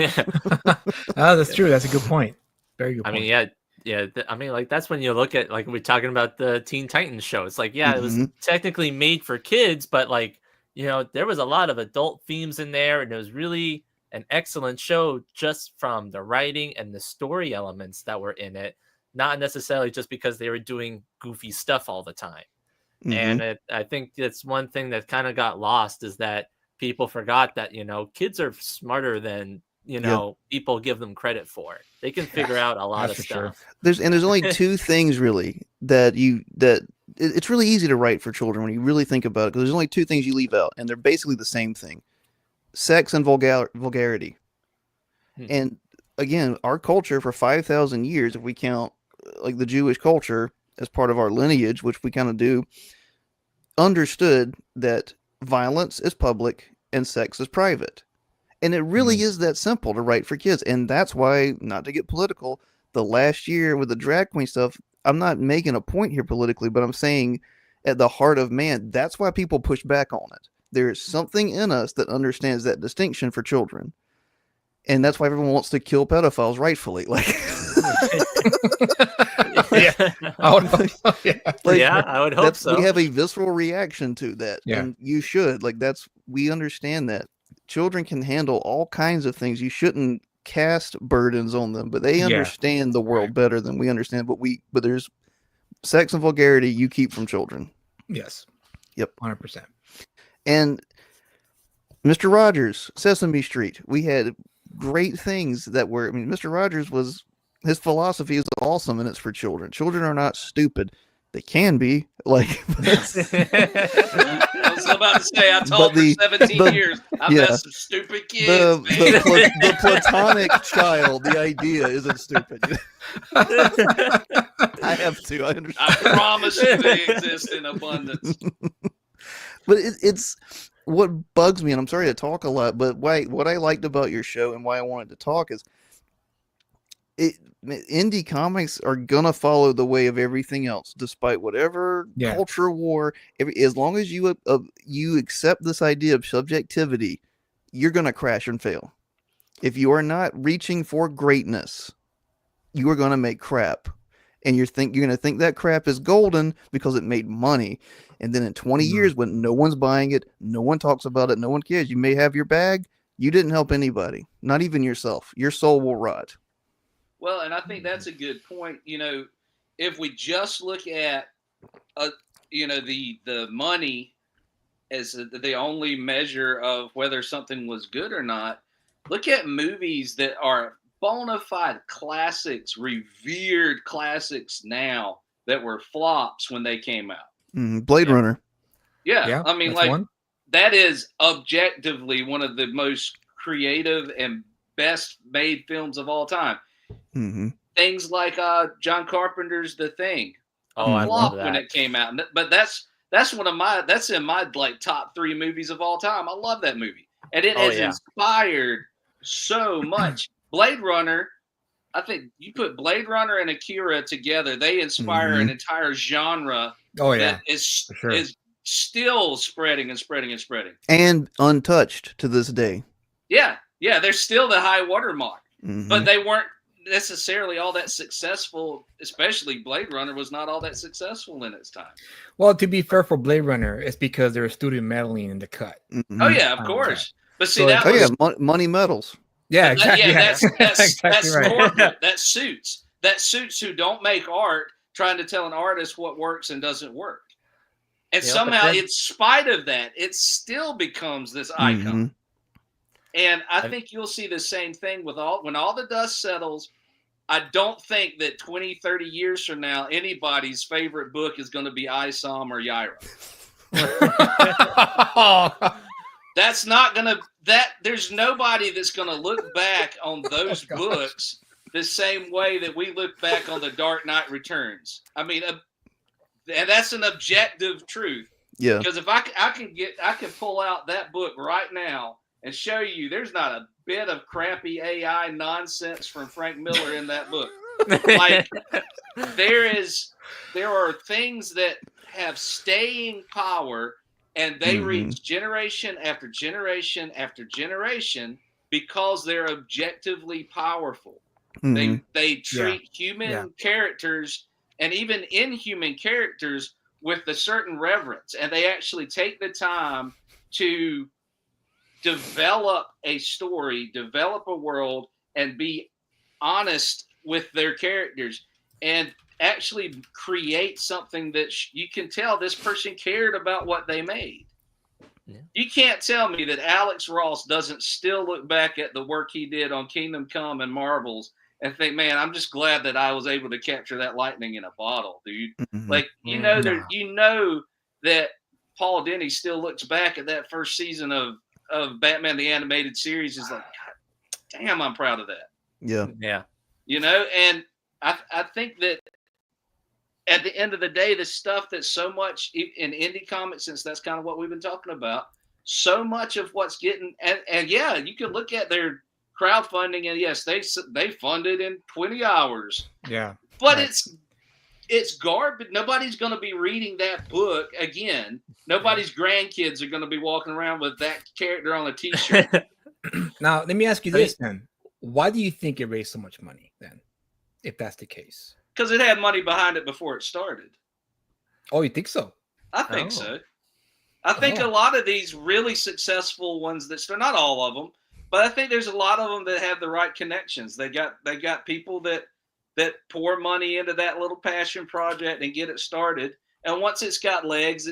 that's true. That's a good point. Very good point. I mean, yeah. I mean, like, that's when you look at, like, we're talking about the Teen Titans show. It's like, it was technically made for kids, but, like, there was a lot of adult themes in there, and it was really an excellent show just from the writing and the story elements that were in it, not necessarily just because they were doing goofy stuff all the time. And I think that's one thing that kind of got lost, is that people forgot that, kids are smarter than, people give them credit for. They can figure out a lot of stuff. Sure. There's only two things really that it's really easy to write for children when you really think about it, because there's only two things you leave out, and they're basically the same thing: sex and vulgarity. And again, our culture for 5,000 years, if we count like the Jewish culture as part of our lineage, which we kind of do, understood that violence is public and sex is private. And it really is that simple to write for kids. And that's why, not to get political, the last year with the drag queen stuff, I'm not making a point here politically, but I'm saying at the heart of man, that's why people push back on it. There is something in us that understands that distinction for children. And that's why everyone wants to kill pedophiles rightfully. Like, I would hope so. We have a visceral reaction to that. And you should. Like, we understand that. Children can handle all kinds of things. You shouldn't cast burdens on them, but they understand the world better than we understand. But there's sex and vulgarity you keep from children. Yes. Yep. 100%. And Mr. Rogers, Sesame Street, we had great things that were, I mean, Mr. Rogers his philosophy is awesome, and it's for children. Children are not stupid. They can be, like. I was about to say, I taught for 17 years. I've met some stupid kids. The platonic child, the idea isn't stupid. I have to. I understand. I promise you they exist in abundance. But it's what bugs me, and I'm sorry to talk a lot, but what I liked about your show and why I wanted to talk is indie comics are gonna follow the way of everything else, despite whatever culture war. As long as you accept this idea of subjectivity, you're gonna crash and fail. If you are not reaching for greatness, you are gonna make crap, and you're gonna think that crap is golden because it made money. And then in 20 years, when no one's buying it, no one talks about it, no one cares, you may have your bag. You didn't help anybody, not even yourself. Your soul will rot. Well, and I think that's a good point. If we just look at, the money as the only measure of whether something was good or not, look at movies that are bona fide classics, revered classics now that were flops when they came out. Blade Runner. Yeah, I mean, that's like one. that is objectively one of the most creative and best made films of all time. Mm-hmm. Things like John Carpenter's The Thing. Oh, I love Flop that. when it came out, but that's in my like top 3 movies of all time. I love that movie, and it has inspired so much. Blade Runner, I think you put Blade Runner and Akira together, they inspire an entire genre. Oh yeah, that is for sure. is still spreading and spreading and spreading, and untouched to this day. Yeah, they're still the high watermark, Mm-hmm. but they weren't necessarily all that successful. Especially Blade Runner was not all that successful in its time. Well, to be fair for Blade Runner, it's because there was studio meddling in the cut. Mm-hmm. Oh yeah, of course. But see, So that it's- was money medals. Yeah, exactly. that's exactly right. corporate. That suits who don't make art, trying to tell an artist what works and doesn't work. And Yeah, but somehow, then- in spite of that, it still becomes this icon. Mm-hmm. And I think you'll see the same thing when all the dust settles. I don't think that 20, 30 years from now, anybody's favorite book is going to be Isom or Yaira. That's not going to, there's nobody that's going to look back on those books the same way that we look back on The Dark Knight Returns. I mean, and that's an objective truth. Yeah. Because if I can pull out that book right now and show you there's not a bit of crappy AI nonsense from Frank Miller in that book. Like there are things that have staying power, and they reach generation after generation after generation because they're objectively powerful. Mm-hmm. They treat human characters and even inhuman characters with a certain reverence, and they actually take the time to develop a story, develop a world, and be honest with their characters, and actually create something that you can tell this person cared about what they made. Yeah. You can't tell me that Alex Ross doesn't still look back at the work he did on Kingdom Come and Marvels and think, man, I'm just glad that I was able to capture that lightning in a bottle, dude. Mm-hmm. Like, you know that Paul Dini still looks back at that first season of Batman the Animated Series is like, God damn, I'm proud of that. Yeah. Yeah. And I think that at the end of the day, the stuff that's so much in indie comics, since that's kind of what we've been talking about, so much of what's getting, and yeah, you can look at their crowdfunding, and yes, they funded in 20 hours. Yeah. But it's garbage. Nobody's going to be reading that book again. Nobody's grandkids are going to be walking around with that character on a T-shirt. Now, let me ask you this then. Why do you think it raised so much money then, if that's the case? Because it had money behind it before it started. Oh, you think so? I think so. I think a lot of these really successful ones they're not all of them, but I think there's a lot of them that have the right connections. They got people that pour money into that little passion project and get it started. And once it's got legs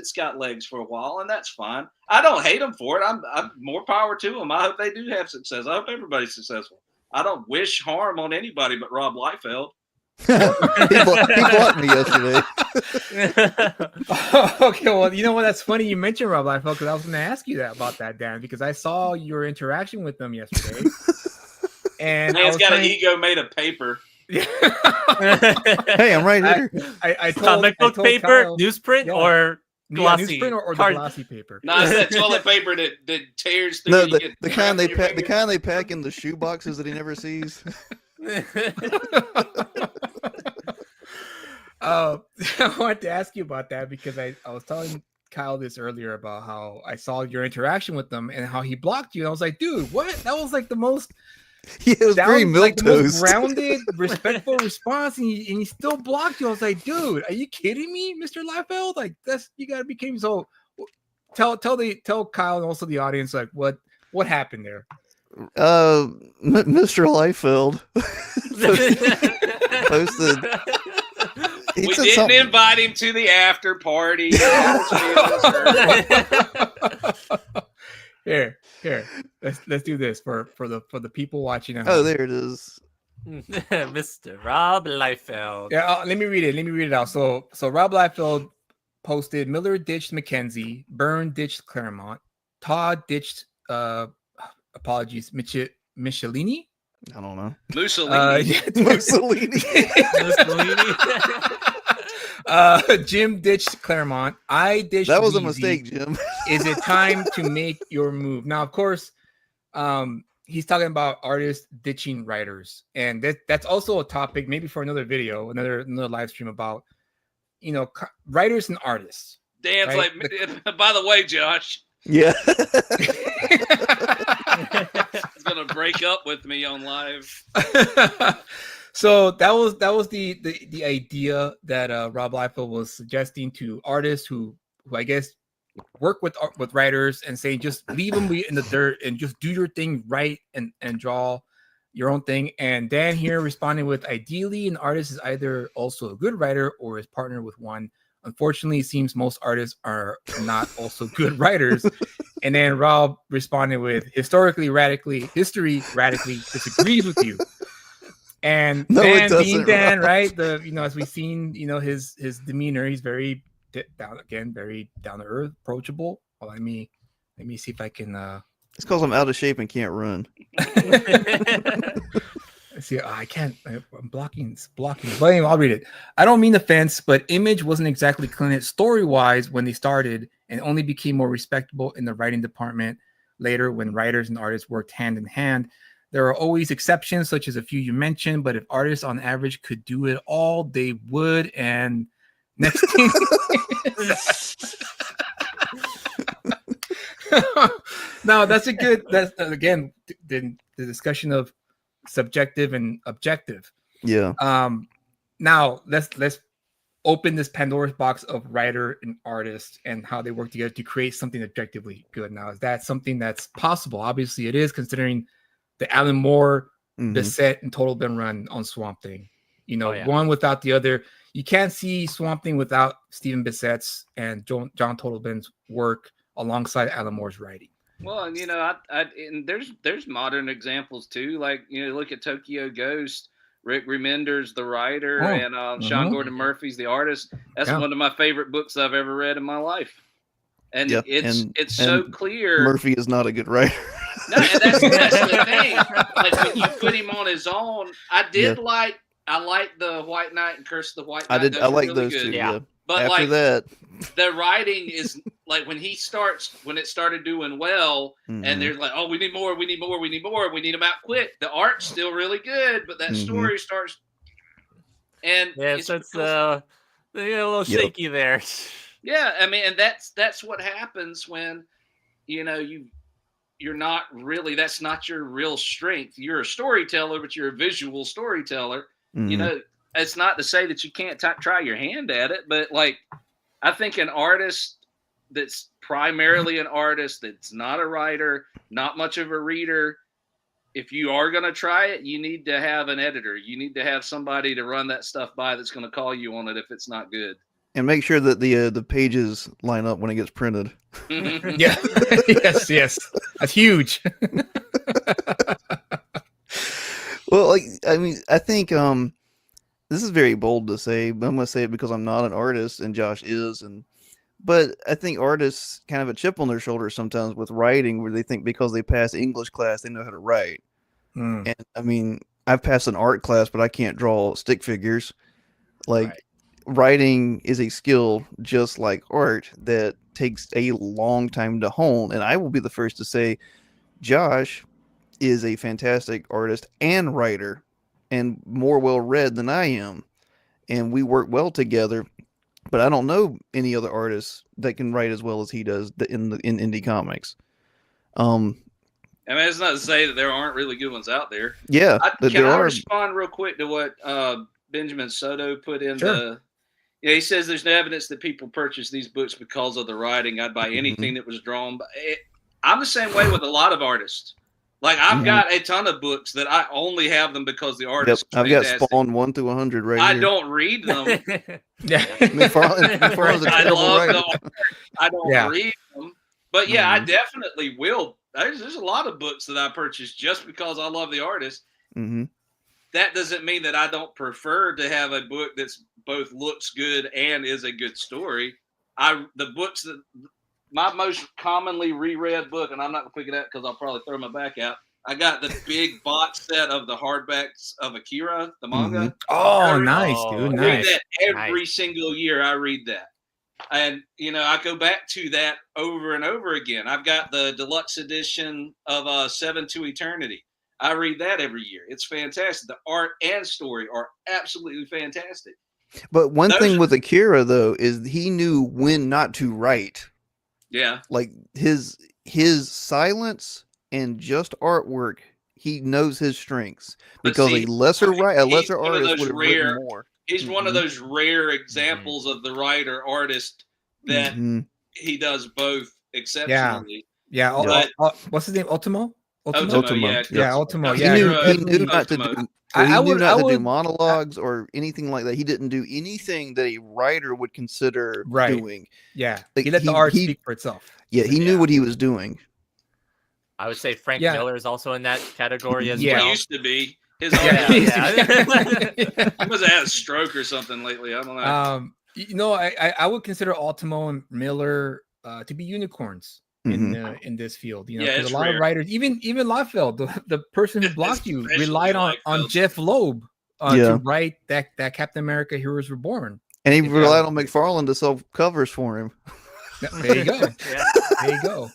for a while, and that's fine. I don't hate them for it. I'm more power to them. I hope they do have success. I hope everybody's successful. I don't wish harm on anybody but Rob Liefeld. he blocked me yesterday. Okay, well, you know what? That's funny you mentioned Rob Liefeld, because I was going to ask you about that, Dan, because I saw your interaction with them yesterday. And man's got an ego made of paper. Hey, I'm right here. I told comic book paper, Kyle, newsprint, or glossy, newsprint or the glossy paper. No, it's that toilet paper that tears through. No, the kind they pack in the shoe boxes that he never sees. I wanted to ask you about that because I was telling Kyle this earlier about how I saw your interaction with them and how he blocked you. And I was like, dude, what? That was like the most it was very like the most milquetoast. grounded, respectful response, and he still blocked you. I was like, dude, are you kidding me, Mr. Liefeld? Like, you gotta be kidding me. So tell Kyle and also the audience like what happened there. Mr. Liefeld posted. He We said didn't something. invite him to the after party. Here. Let's do this for the people watching at Oh, home. there it is. Mr. Rob Liefeld. Yeah, let me read it out. So Rob Liefeld posted Miller ditched McKenzie, Byrne ditched Claremont, Todd ditched Michelini. I don't know. Mussolini. Mussolini. Jim ditched Claremont. I ditched. That was a Weezy. mistake, Jim. Is it time to make your move? Now, of course, he's talking about artists ditching writers, and that's also a topic maybe for another video, another live stream about writers and artists. Dan's Right? like, by the way, Josh, Yeah. he's gonna break up with me on live. So that was the idea that Rob Liefeld was suggesting to artists who I guess work with writers and say just leave them in the dirt and just do your thing, write and draw your own thing. And Dan here responding with, ideally an artist is either also a good writer or is partnered with one. Unfortunately, it seems most artists are not also good writers. And then Rob responded with, history radically disagrees with you. And No, it Dan, being doesn't, Dan, Rob. right? As we've seen, his demeanor, he's very very down to earth, approachable. Well, let me see if I can It's because I'm out of shape and can't run. see. I can't. I'm blocking. But anyway, I'll read it. I don't mean offense, but Image wasn't exactly clean story-wise when they started, and only became more respectable in the writing department later when writers and artists worked hand in hand. There are always exceptions, such as a few you mentioned, but if artists on average could do it all, they would. And next thing. No, that's again the discussion of subjective and objective. Yeah. Now let's open this Pandora's box of writer and artist and how they work together to create something objectively good. Now, is that something that's possible? Obviously it is, considering the Alan Moore, Bissett, and Total Ben run on Swamp Thing. One without the other. You can't see Swamp Thing without Stephen Bissett's and John Total Ben's work alongside Alan Moore's writing. Well, and and there's modern examples too. Like look at Tokyo Ghost. Rick Remender's the writer, and Sean Gordon Murphy's the artist. That's one of my favorite books I've ever read in my life. And it's so clear. Murphy is not a good writer. No, and that's the thing. Like when you put him on his own, I like the White Knight and Curse of the White Knight. I like really those good. two. Yeah. But after that, the writing is like when it started doing well, and they're like, oh, we need more, we need them out quick. The art's still really good, but that story starts. And it's a little shaky there. Yeah, I mean, and that's what happens when you're not really, that's not your real strength. You're a storyteller, but you're a visual storyteller. It's not to say that you can't try your hand at it, but like, I think an artist that's primarily an artist, that's not a writer, not much of a reader, if you are going to try it, you need to have an editor. You need to have somebody to run that stuff by that's going to call you on it if it's not good. And make sure that the pages line up when it gets printed. Yeah. yes. That's huge. Well, I think this is very bold to say, but I'm going to say it because I'm not an artist and Josh is. But I think artists kind of have a chip on their shoulder sometimes with writing, where they think because they pass English class, they know how to write. And I mean, I've passed an art class, but I can't draw stick figures. Writing is a skill just like art that takes a long time to hone. And I will be the first to say Josh is a fantastic artist and writer and more well-read than I am. And we work well together, but I don't know any other artists that can write as well as he does in indie comics. I mean, it's not to say that there aren't really good ones out there. Yeah. Can I respond real quick to what Benjamin Soto put in he says there's no evidence that people purchase these books because of the writing. I'd buy anything that was drawn by it. I'm the same way with a lot of artists. Like I've Mhm. got a ton of books that I only have them because the Yep, artist. I've got Spawn 1 through 100 right I here. don't read them. Yeah. McFarlane's a I terrible love writer. the art. I don't Yeah. read them. But yeah, I Mhm. definitely will. There's a lot of books that I purchase just because I love the artist. Mm-hmm. That doesn't mean that I don't prefer to have a book that's both looks good and is a good story. The books that my most commonly reread book, and I'm not gonna pick it up because I'll probably throw my back out. I got the big box set of the hardbacks of Akira, the manga. Oh, nice, dude. Oh, I read Nice. that every single year. I read that, and I go back to that over and over again. I've got the deluxe edition of Seven to Eternity. I read that every year. It's fantastic. The art and story are absolutely fantastic. But one Those thing are- with Akira though is he knew when not to write. Yeah, Like his silence and just artwork, he knows his strengths But because see, a lesser he's artist one of would those have rare- written more. he's one of Mhm. those rare examples of the writer artist that Mhm. he does both exceptionally. Yeah. But- What's his name? Ultimo? Ultimo, yeah, Yeah, Ultimo. He Yeah, knew you're he definitely- knew not to Ultimo. do. I- He I knew would- not I to do would- monologues or anything like that. He didn't do anything that a writer would consider Right. doing. Yeah. Like, He let the he- art he- speak for itself. Yeah, he knew Yeah. what he was doing. I would say Frank Yeah. Miller is also in that category as Yeah. He well. used to be. His Yeah, artist yeah. he must have had a stroke or something lately. I don't know. I would consider Ultimo and Miller to be unicorns Mhm. in this field. Yeah, 'Cause it's a lot of rare. writers, even Liefeld, the person who blocked you, Especially relied on Liefeld. Jeff Loeb Yeah. to write that Captain America Heroes Reborn. And he Yeah. relied on McFarlane to sell covers for him. There you go. Yeah. There you go.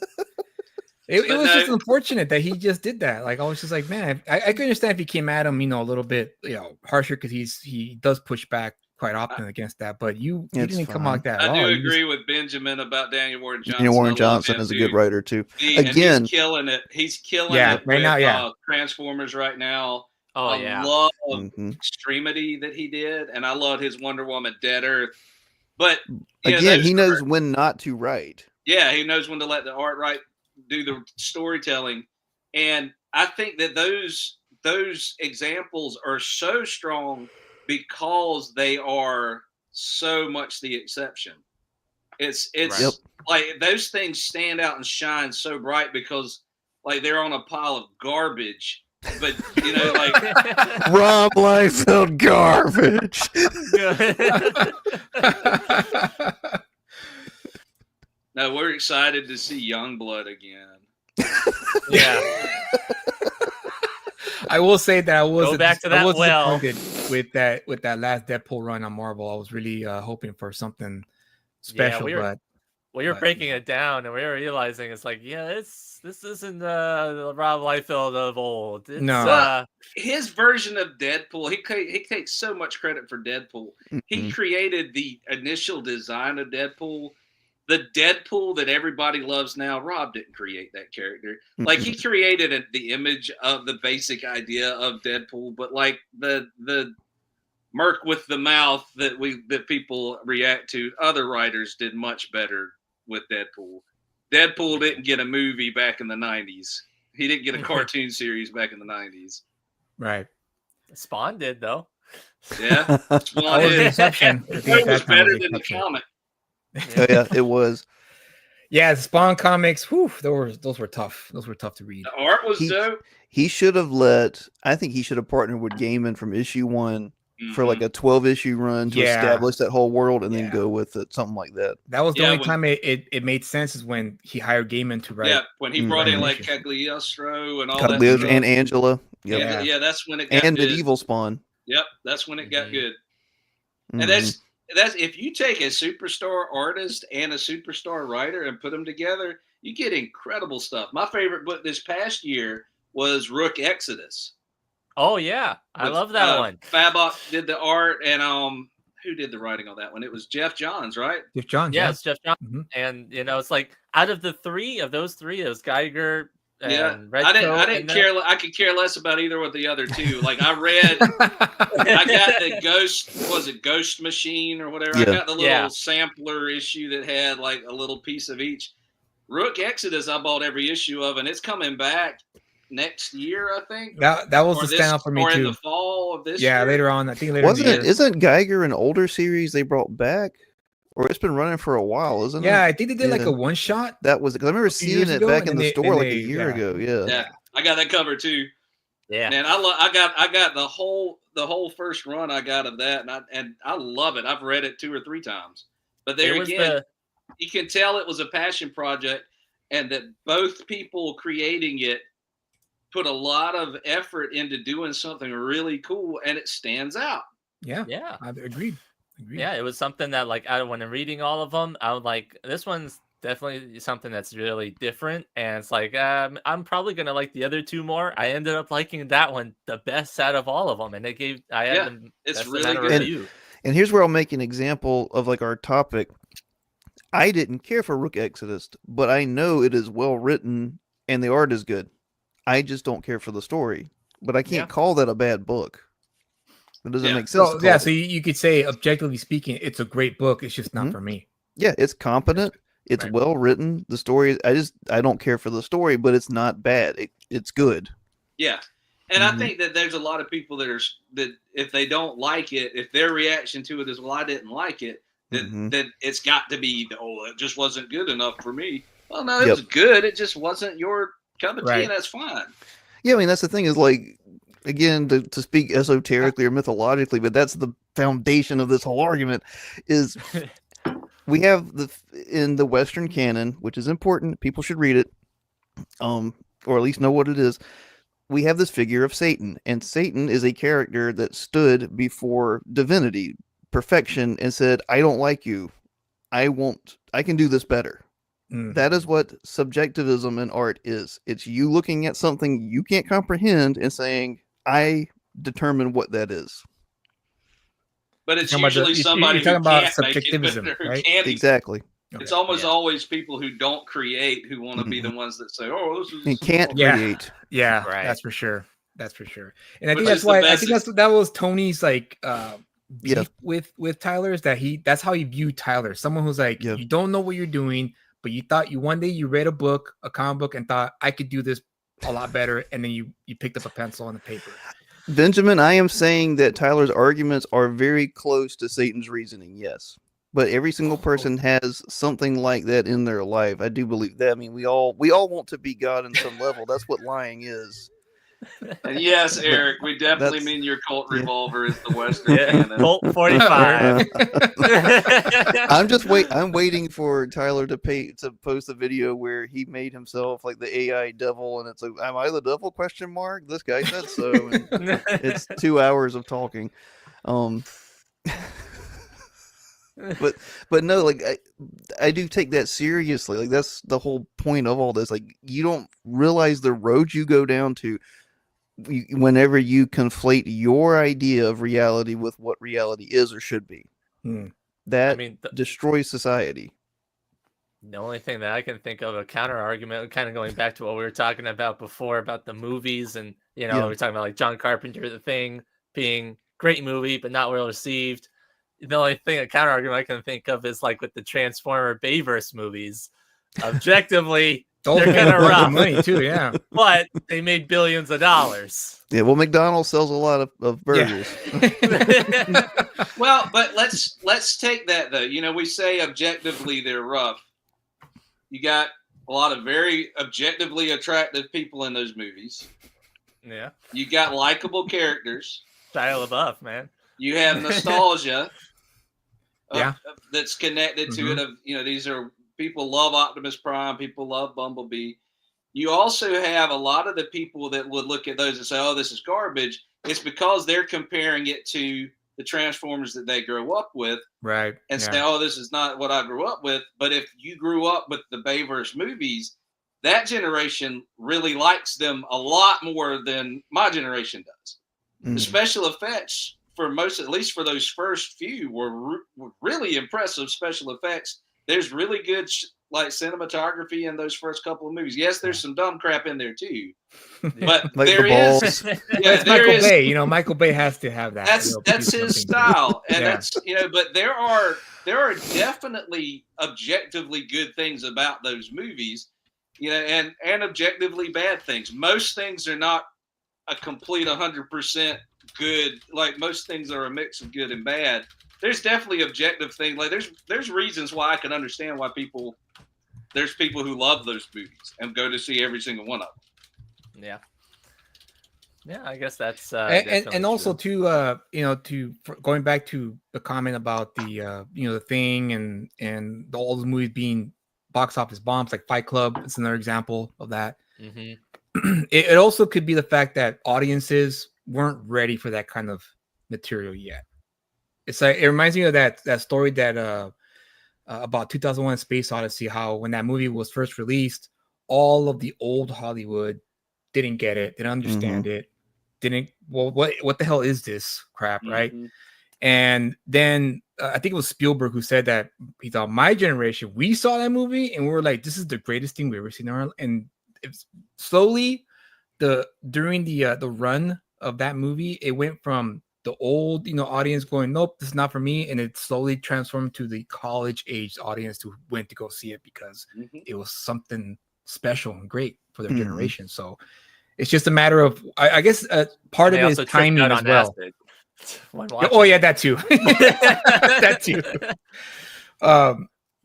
It But was just no- unfortunate that he just did that. Like I was just like, man, I could understand if he came at him, a little bit, harsher because he does push back quite often against that. But you It's didn't come fine. out like that. at I do all. You just- agree with Benjamin about Daniel Warren Johnson. Daniel I Warren love Johnson him, is a dude. good writer too. And Again- he's killing it. He's killing Yeah, it right with, now, yeah. Transformers right now. Oh I yeah. love Mhm. Extremity that he did, and I love his Wonder Woman Dead Earth. But Again, he those knows are- when not to write. Yeah, he knows when to let the art do the storytelling, and I think that those examples are so strong because they are so much the exception. It's Right. Yep. like those things stand out and shine so bright because like they're on a pile of garbage. But like Rob Liefeld garbage. no, we're excited to see Youngblood again. Yeah. I will say that I was back to that well. disappointed with that last Deadpool run on Marvel. I was really hoping for something special, we were- but Well, you're But- breaking it down, and we were realizing it's like, this isn't the Rob Liefeld of old. It's, No. His version of Deadpool, he takes so much credit for Deadpool. He Mhm. created the initial design of Deadpool. The Deadpool that everybody loves now, Rob didn't create that character. Like he created the image of the basic idea of Deadpool, but like the Merc with the mouth that people react to, other writers did much better with Deadpool. Deadpool didn't get a movie back in the 90s. He didn't get a cartoon series back in the 90s. right. Spawn did though. Yeah. That was Spawn the did. exception. I think It at was that time better was the than the exception. comic. Oh, yeah, it was. Yeah, the Spawn comics. Whew, those were tough. Those were tough to read. The art was He- dope. He should have I think he should have partnered with Gaiman from issue 1 for like Mhm. a 12 issue run to Yeah. establish that whole world and then Yeah. go with it, something like that. That was the Yeah, only when- time it made sense is when he hired Gaiman to write. Yeah, when he brought in Mhm. like Cagliostro and all Cagliostro that. and Angela. Yep. Yeah, Yeah. that's when it got And good. Medieval Spawn. Yep, that's when it got Mhm. good. Mhm. And that's if you take a superstar artist and a superstar writer and put them together, you get incredible stuff. My favorite book this past year was Rook Exodus. Oh yeah, I With, love that one. Fabok did the art, and who did the writing on that one? It was Jeff Johns, right? Jeff Johns. Yeah, it's Jeff Johns, Mhm. and it's like out of those three, it was Geiger and Yeah, Red I didn't and then- care. I could care less about either of the other two. Like I read, I got the Ghost Machine or whatever. I Yeah. got the little Yeah. sampler issue that had like a little piece of each. Rook Exodus, I bought every issue of, and it's coming back. next year, I think. That was Or the standout for me or in too. the fall of this Yeah, year. later on. I think later. Wasn't in it? the year. Isn't Geiger an older series they brought back, or it's been running for a while? Isn't Yeah, it? I think they did like Yeah. a one shot. That was because I remember few years seeing it ago, back and in then the they- store and like they- a year yeah. ago. Yeah. Yeah, I got that covered too. Yeah. Man, I got the whole first run I got of that, and I love it. I've read it 2 or 3 times. But there It was again, you can tell it was a passion project, and that both people creating it put a lot of effort into doing something really cool, and it stands out. Yeah, yeah. I agreed. Yeah, it was something that like when I'm reading all of them, I was like, this one's definitely something that's really different, and it's like I'm probably gonna like the other 2 more. I ended up liking that one the best out of all of them, and I had Yeah, the it's best really amount of good. review. And here's where I'll make an example of like our topic. I didn't care for Rook Exodus, but I know it is well written and the art is good. I just don't care for the story. But I can't Yeah. call that a bad book. That doesn't Yeah. make sense. So to yeah, call so it. you could say, objectively speaking, it's a great book. It's just not Mhm. for me. Yeah, it's competent. It's Right. well written. The story, I don't care for the story, but it's not bad. It's good. Yeah. And Mhm. I think that there's a lot of people that if they don't like it, if their reaction to it is, well, I didn't like it, Mhm. then it's got to be, oh, it just wasn't good enough for me. Well, no, it Yep. was good. It just wasn't your cup of tea, Right. and that's fine. Yeah, I mean that's the thing is like again to speak esoterically or mythologically, but that's the foundation of this whole argument is we have in the Western canon, which is important, people should read it, or at least know what it is. We have this figure of Satan, and Satan is a character that stood before divinity, perfection, and said, "I don't like you. I can do this better." Mm. That is what subjectivism in art is. It's you looking at something you can't comprehend and saying, I determine what that is. But it's Talking about the- usually you're somebody who talking about can't make it subjectivism, better, who right? can't. Exactly. It's Okay. almost Yeah. always people who don't create who want to be the ones that say, "Oh, this is." And can't Yeah. create. Yeah, Right. that's for sure. That's for sure. And I Which think that's is the why I best think that was Tony's like beef Yeah. with Tyler, is that that's how he viewed Tyler. Someone who's like, Yeah. you don't know what you're doing, but you thought one day you read a comic book and thought I could do this a lot better, and then you picked up a pencil and a paper. Benjamin, I am saying that Tyler's arguments are very close to Satan's reasoning, yes. But every single person has something like that in their life. I do believe that. I mean, we all want to be God in some level. That's what lying is. And yes, Eric, we definitely That's- mean your cult yeah. revolver is the Western Yeah. canon. Colt 45. I'm waiting for Tyler to post a video where he made himself like the AI devil, and it's like, am I the devil? Question mark. This guy said so. And it's 2 hours of talking. But no, like I do take that seriously. Like that's the whole point of all this. Like you don't realize the road you go down to whenever you conflate your idea of reality with what reality is or should be. Hmm. That I mean, destroys society. the only thing that I can think of a counter argument, kind of going back to what we were talking about before about the movies, and Yeah. we're talking about like John Carpenter, The Thing being great movie but not well received. The only thing a counter argument I can think of is like with the Transformer Bayverse movies. Objectively, Those They're made kinda a bunch rough. of money too, yeah. but they made billions of dollars. Yeah, well, McDonald's sells a lot of burgers. Well, but let's take that though. We say objectively they're rough. You got a lot of very objectively attractive people in those movies. Yeah, You got likable characters. Shia LaBeouf, man. You have nostalgia. Yeah. That's connected to it. Of these are people love Optimus Prime. People love Bumblebee. You also have a lot of the people that would look at those and say, "Oh, this is garbage." It's because they're comparing it to the Transformers that they grew up with, Right. and yeah. say, "Oh, this is not what I grew up with." But if you grew up with the Bayverse movies, that generation really likes them a lot more than my generation does. Mm. The special effects for most, at least for those first few, were really impressive special effects. There's really good like cinematography in those first couple of movies. Yes, there's some dumb crap in there too, but Like the there is. balls. Yeah, That's there Michael is. Bay. Michael Bay has to have that. That's produce his something. style, and Yeah. that's But there are definitely objectively good things about those movies, you know, and objectively bad things. Most things are not a complete 100% good. Like most things are a mix of good and bad. There's definitely objective things. Like there's reasons why I can understand why there's people who love those movies and go to see every single one of them. Yeah. Yeah, I guess that's and also true. too, going back to the comment about the the Thing and all the movies being box office bombs, like Fight Club. It's another example of that. Mm-hmm. It also could be the fact that audiences weren't ready for that kind of material yet. It's like it reminds me of that story that about 2001: Space Odyssey. How when that movie was first released, all of the old Hollywood didn't get it, didn't understand it, didn't. Well, what the hell is this crap, right? Mm-hmm. And then I think it was Spielberg who said that he thought my generation, we saw that movie and we were like, this is the greatest thing we've ever seen. And it's slowly during the run of that movie, it went from the old audience going, nope, this is not for me, and it slowly transformed to the college age audience who went to go see it because it was something special and great for their generation. So it's just a matter of I guess part of it is timing as well. Oh yeah, that too. That too.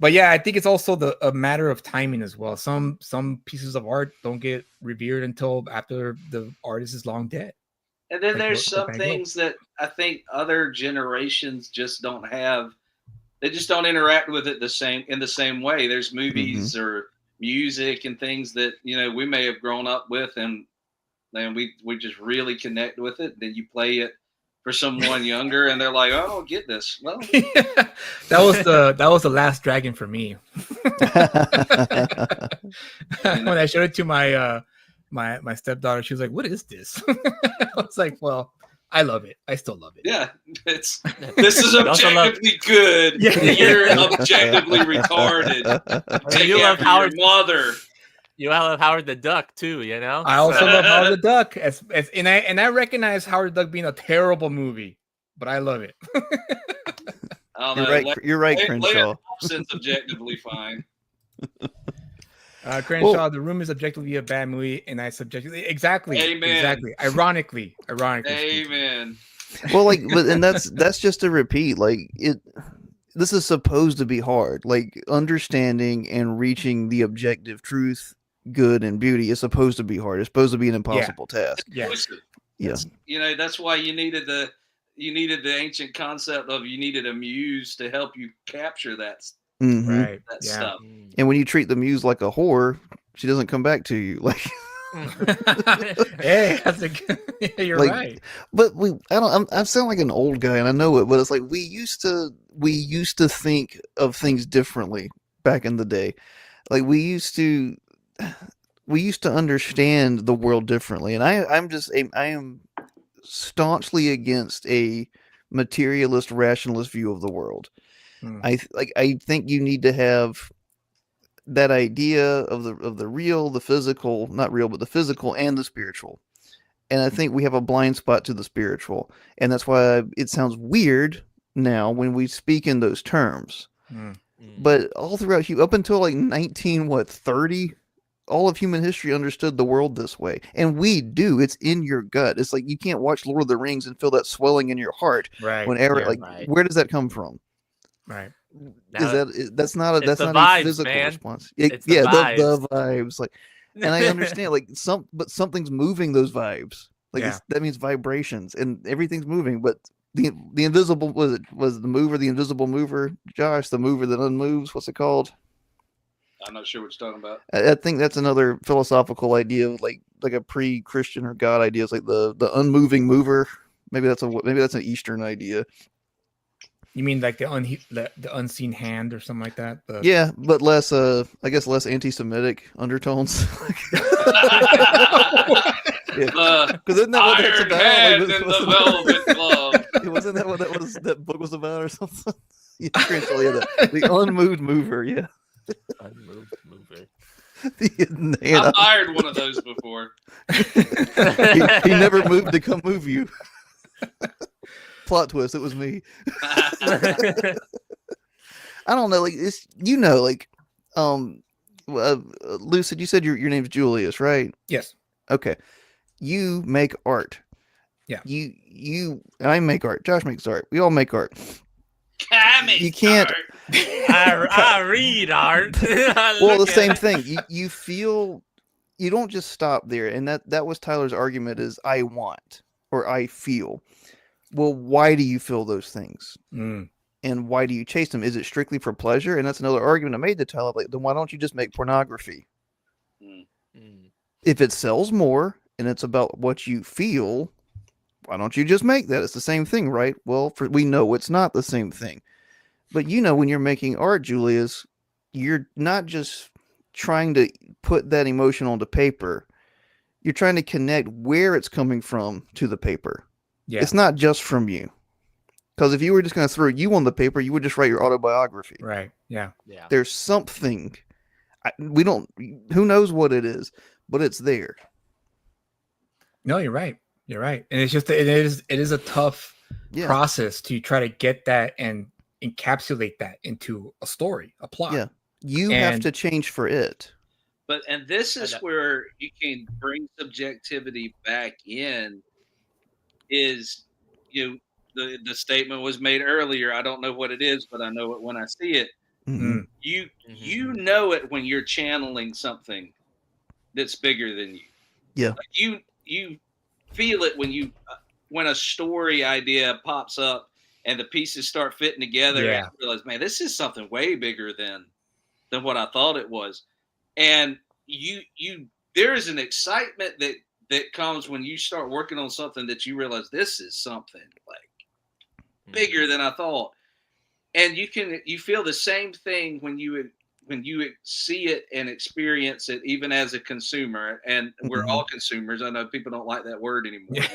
But yeah, I think it's also a matter of timing as well. Some pieces of art don't get revered until after the artist is long dead. And then there's some things that I think other generations just don't have. They just don't interact with it in the same way. There's movies or music and things that we may have grown up with, and then we just really connect with it. Then you play it for someone younger, and they're like, "Oh, I don't get this." Well, that was the Last Dragon for me. When I showed it to my my stepdaughter, she was like, "What is this?" I was like, "Well, I love it. I still love it." Yeah, this is objectively good. Yeah. You're objectively retarded. You love Howard Mother. You love Howard the Duck too, I also love Howard the Duck, and I recognize Howard the Duck being a terrible movie, but I love it. You're right, Crenshaw. It's objectively fine. Crenshaw, The Room is objectively a bad movie, and I subjectively exactly. Ironically. Amen. Well, and that's just a repeat. This is supposed to be hard. Understanding and reaching the objective truth, good and beauty is supposed to be hard. It's supposed to be an impossible task. Yes. Yes. That's why you needed the ancient concept of you needed a muse to help you capture that. Right. That stuff. And when you treat the muse like a whore, she doesn't come back to you. Hey, you're right. But I sound like an old guy, and I know it. But it's like we used to think of things differently back in the day. We used to understand the world differently. And I am staunchly against a materialist, rationalist view of the world. I think you need to have that idea of the real, the physical, not real, but the physical and the spiritual. And I think we have a blind spot to the spiritual. And that's why it sounds weird now when we speak in those terms. But all throughout, up until 1930, all of human history understood the world this way. And we do. It's in your gut. It's like you can't watch Lord of the Rings and feel that swelling in your heart. Right. Whenever, where does that come from? Right. That's not a physical response. The vibes. And I understand but something's moving those vibes. That means vibrations, and everything's moving. But the invisible was the mover, the invisible mover, Josh, the mover that unmoves. What's it called? I'm not sure what you're talking about. I think that's another philosophical idea, like a pre-Christian or God idea. It's like the unmoving mover. Maybe that's an Eastern idea. You mean like the unseen hand or something like that? Yeah, but less I guess less anti-Semitic undertones. Because isn't that what that's about? Hand in the velvet glove. Wasn't that what that book was about or something? The unmoved mover. Yeah. Unmoved mover. I've hired one of those before. he never moved to come move you. Plot twist, it was me. I don't know, Lucid, you said your name's Julius, right? Yes. Okay. You make art. Yeah. I make art. Josh makes art. We all make art. You can't. I read art. Well, the same thing. You feel. You don't just stop there, and that was Tyler's argument: is I want or I feel. Well, why do you feel those things? Mm. And why do you chase them? Is it strictly for pleasure? And that's another argument I made to Tyler. Like, then why don't you just make pornography? If it sells more and it's about what you feel, why don't you just make that? It's the same thing, right? Well, we know it's not the same thing. But when you're making art, Julius, you're not just trying to put that emotion onto paper. You're trying to connect where it's coming from to the paper. Yeah. It's not just from you. Because if you were just going to throw you on the paper, you would just write your autobiography. Right. Yeah. Yeah. There's something. Who knows what it is, but it's there. No, you're right. You're right. And it's just, it is a tough process to try to get that and encapsulate that into a story, a plot. Yeah. You have to change for it. And this is where you can bring subjectivity back in. Is the statement was made earlier. I don't know what it is, but I know it when I see it. Mm-hmm. You know it when you're channeling something that's bigger than you. Yeah. Like you feel it when a story idea pops up and the pieces start fitting together. Yeah. And you realize, man, this is something way bigger than what I thought it was. And there is an excitement that comes when you start working on something that you realize this is something like bigger than I thought. And you feel the same thing when you see it and experience it, even as a consumer. And we're all consumers. I know people don't like that word anymore.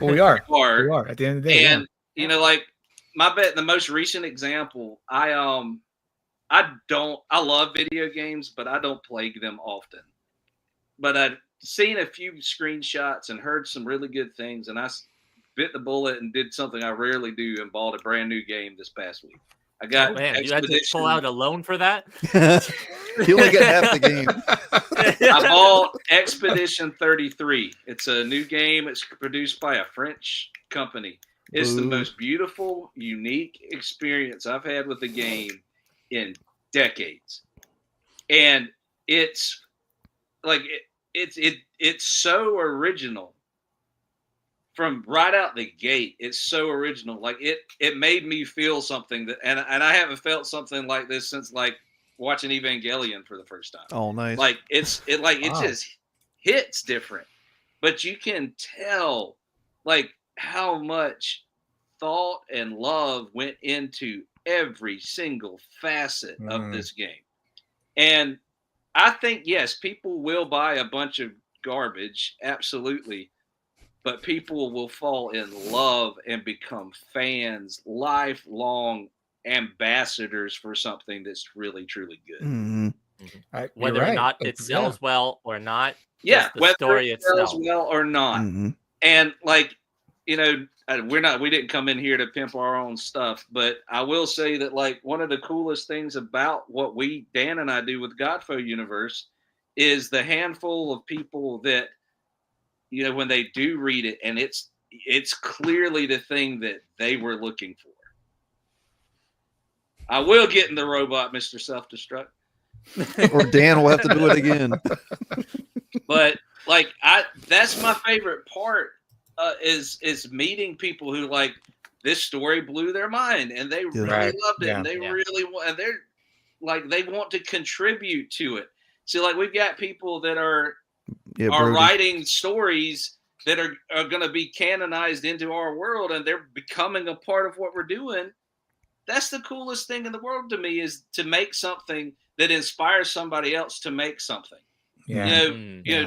Well, we are. We are at the end of the day. And like the most recent example, I love video games, but I don't play them often. But I've seen a few screenshots and heard some really good things, and I bit the bullet and did something I rarely do and bought a brand new game this past week. I got you had to pull out a loan for that? You only get half the game. I bought Expedition 33. It's a new game. It's produced by a French company. It's the most beautiful, unique experience I've had with the game in decades. And it's like it's so original from right out the gate. It's so original. Like it made me feel something that, and I haven't felt something like this since like watching Evangelion for the first time. Oh, nice. Like it just hits different, but you can tell like how much thought and love went into every single facet of this game. And I think, yes, people will buy a bunch of garbage, absolutely, but people will fall in love and become fans, lifelong ambassadors for something that's really, truly good. Mm-hmm. Whether or not it sells well or not. Yeah, the story it sells itself. well or not. Mm-hmm. And like, we didn't come in here to pimp our own stuff, but I will say that like one of the coolest things about what Dan and I do with Godfo Universe is the handful of people that, when they do read it and it's clearly the thing that they were looking for. I will get in the robot, Mr. Self-Destruct. Or Dan will have to do it again. But like that's my favorite part. Is meeting people who like this story blew their mind and they really loved it and they really want, and they're like they want to contribute to it. So like we've got people that are writing stories that are going to be canonized into our world and they're becoming a part of what we're doing. That's the coolest thing in the world to me, is to make something that inspires somebody else to make something. Yeah.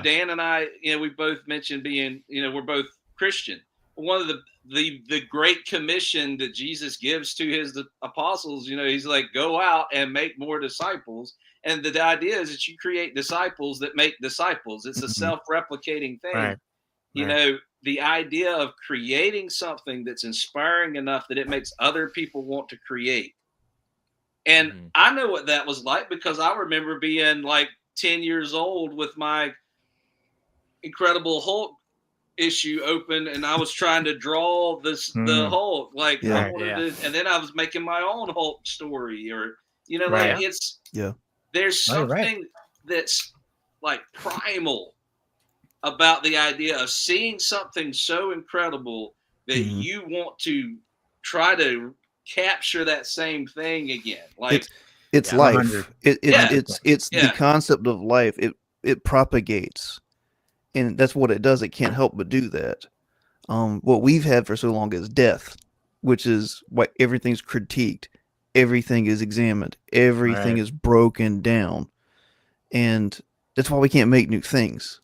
Dan and I, we both mentioned being, we're both Christian. One of the great commission that Jesus gives to his apostles, he's like, go out and make more disciples. And the idea is that you create disciples that make disciples. It's a self-replicating thing. Right. The idea of creating something that's inspiring enough that it makes other people want to create And Mhm. I know what that was like because I remember being like 10 years old with my Incredible Hulk issue open, and I was trying to draw the Mm. Hulk. Like Yeah. I wanted Yeah. to, and then I was making my own Hulk story, or Right. like it's Yeah. there's Oh, you're right. something that's like primal about the idea of seeing something so incredible that Mhm. you want to try to capture that same thing again. Like, It's Yeah, life. 100. Yeah. It's the Yeah. concept of life. It propagates, and that's what it does. It can't help but do that. What we've had for so long is death, which is what everything's critiqued, everything is examined, everything Right. is broken down, and that's why we can't make new things.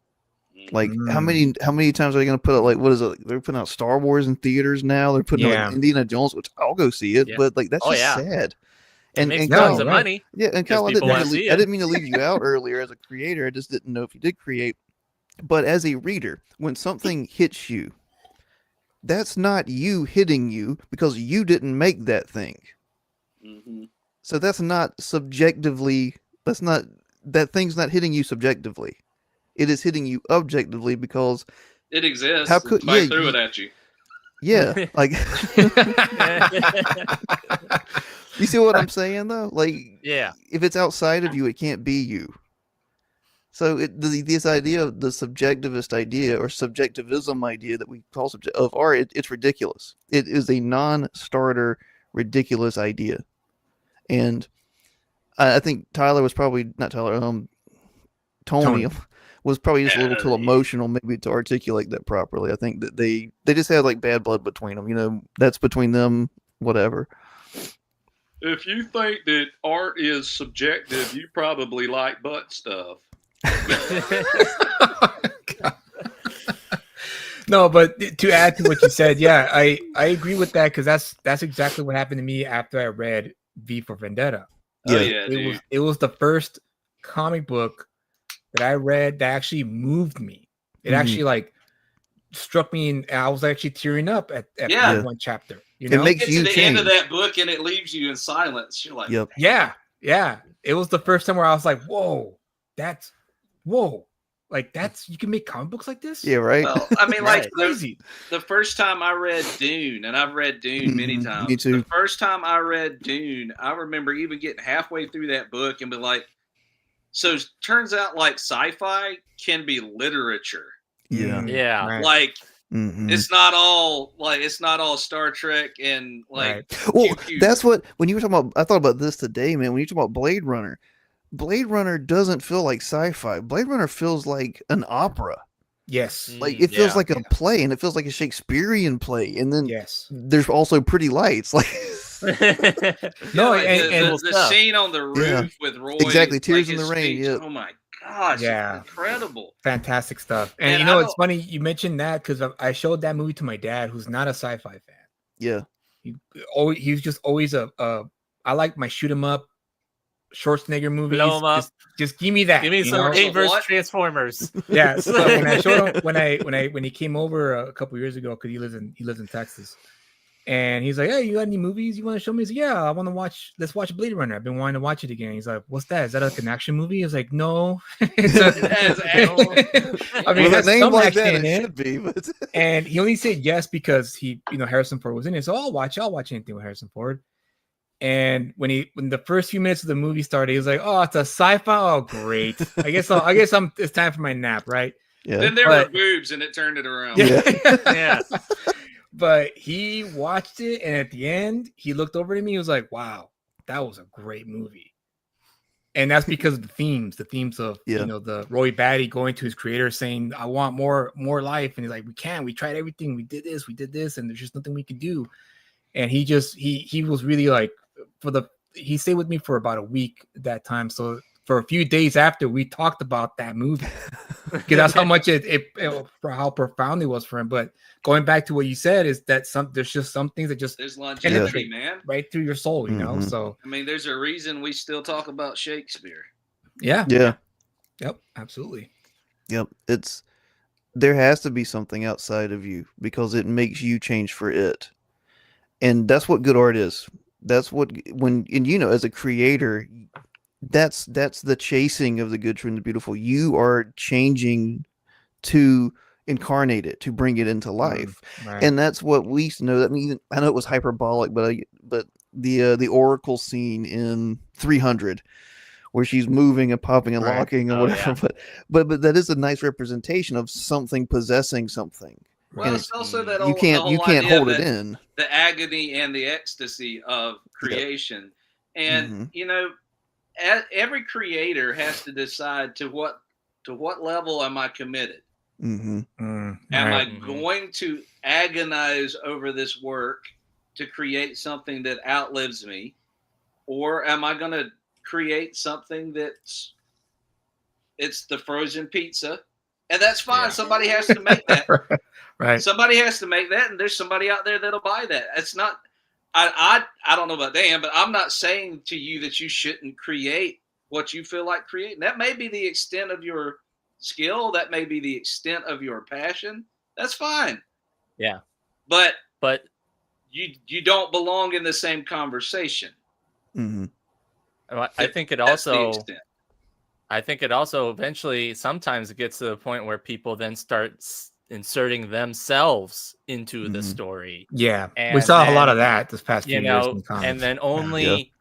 Like how many times are they going to put out, like, what is it? They're putting out Star Wars in theaters now. They're putting out Yeah. like Indiana Jones, which I'll go see it, Yeah. but like that's Oh, just yeah. sad. It makes no, tons of right. money. Yeah, and Because Kyle, people wanna see I it. didn't mean to leave you out earlier as a creator. I just didn't know if you did create. But as a reader, when something hits you, that's not you hitting you because you didn't make that thing. mhm. So that's not subjectively. That thing's not hitting you subjectively. It is hitting you objectively because It exists. How could- Somebody yeah, threw you- it at you. yeah, like you see what I'm saying though. Like Yeah. if it's outside of you, it can't be you. So this idea of the subjectivist idea or subjectivism idea that we call of art, it's ridiculous. It is a non-starter, ridiculous idea. And I think Tyler was probably not Tyler. Tony was probably just a little too emotional, maybe, to articulate that properly. I think that they just had like bad blood between them. You know, that's between them. Whatever. If you think that art is subjective, you probably like butt stuff. No, but to add to what you said, yeah, I agree with that because that's exactly what happened to me after I read V for Vendetta. Oh, Yeah. yeah, It was the first comic book that I read that actually moved me. It Mhm. actually like struck me, and I was actually tearing up at Yeah. one chapter. You It know, makes Get to you the end of change. that book and it leaves you in silence. You're like, Yep. yeah. It was the first time where I was like, whoa, like that's you can make comic books like this. Yeah. Right. well, I mean, like Right. Crazy. the first time I read Dune, and I've read Dune many Mhm, times. me too. The first time I read Dune, I remember even getting halfway through that book and be like, so turns out like sci-fi can be literature. Yeah. Yeah. Right. Like Mhm. it's not all Star Trek and like Right. Well, pew-pew. that's what when you were talking about. I thought about this today, man. When you talk about Blade Runner doesn't feel like sci-fi. Blade Runner feels like an opera. Yes. Like it feels Yeah. like a play, and it feels like a Shakespearean play. And then Yes. there's also pretty lights. Like No, like and the stuff. scene on the roof Yeah. with Roy, Exactly, like, Tears in his the Rain, speech. yeah. Oh my gosh, Yeah. incredible. fantastic stuff. And And you know, I it's funny you mentioned that because I showed that movie to my dad, who's not a sci-fi fan. yeah, He's just always I like my shoot 'em up Schwarzenegger movies. Blow 'em up. Just give me that. Give me you some know? Inverse What? Transformers. Yeah. So when I showed him when he came over a couple years ago, because he lives in Texas, and he's like, "Hey, you got any movies you want to show me?" He's like, "Yeah, I want to watch. Let's watch Blade Runner. I've been wanting to watch it again." He's like, "What's that? Is that like an action movie?" I was like, "No." It's has action. I mean, with it a has name some like action that, in it it. should be. But And he only said yes because Harrison Ford was in it. So I'll watch anything with Harrison Ford. And when the first few minutes of the movie started, he was like, "Oh, it's a sci-fi. Oh, great. I guess it's time for my nap, right?" yeah, Then there But- were boobs and it turned it around. Yeah. Yeah. But he watched it, and at the end, he looked over to me. He was like, "Wow, that was a great movie." And that's because of the themes of Yeah. the Roy Batty going to his creator saying, "I want more life," and he's like, we tried everything, we did this, and there's just nothing we could do. And he was really like, he stayed with me for about a week at that time. So for a few days after, we talked about that movie because that's how much it for how profound it was for him. But going back to what you said is that there's just some things that just There's longevity, penetrate man. right through your soul, you know. Mhm. So I mean, there's a reason we still talk about Shakespeare. yeah, yeah, yep, absolutely. yep. There has to be something outside of you because it makes you change for it, and that's what good art is. That's what when and as a creator, that's the chasing of the good, true, and the beautiful. You are changing to incarnate it, to bring it into life, Right. and that's what we know. That means I know it was hyperbolic, but the Oracle scene in 300, where she's moving and popping and Right. locking and Oh, whatever, yeah. but that is a nice representation of something possessing something. Well, And it's also that you the can't whole idea hold it that in. the agony and the ecstasy of creation, and Mhm. every creator has to decide to what level am I committed. Mm-hmm. Am Right. I going to agonize over this work to create something that outlives me, or am I going to create something that's it's the frozen pizza, and that's fine. Yeah. Somebody has to make that. Right. Somebody has to make that, and there's somebody out there that'll buy that. It's not. I don't know about Dan, but I'm not saying to you that you shouldn't create what you feel like creating. That may be the extent of your skill. That may be the extent of your passion. That's fine. Yeah. But But you don't belong in the same conversation. Mm-hmm. I think it That's the also extent. I think it also eventually sometimes it gets to the point where people then start inserting themselves into the Mhm. story. Yeah. We And saw a lot of then, that this past few you years in know, the comics. and then only,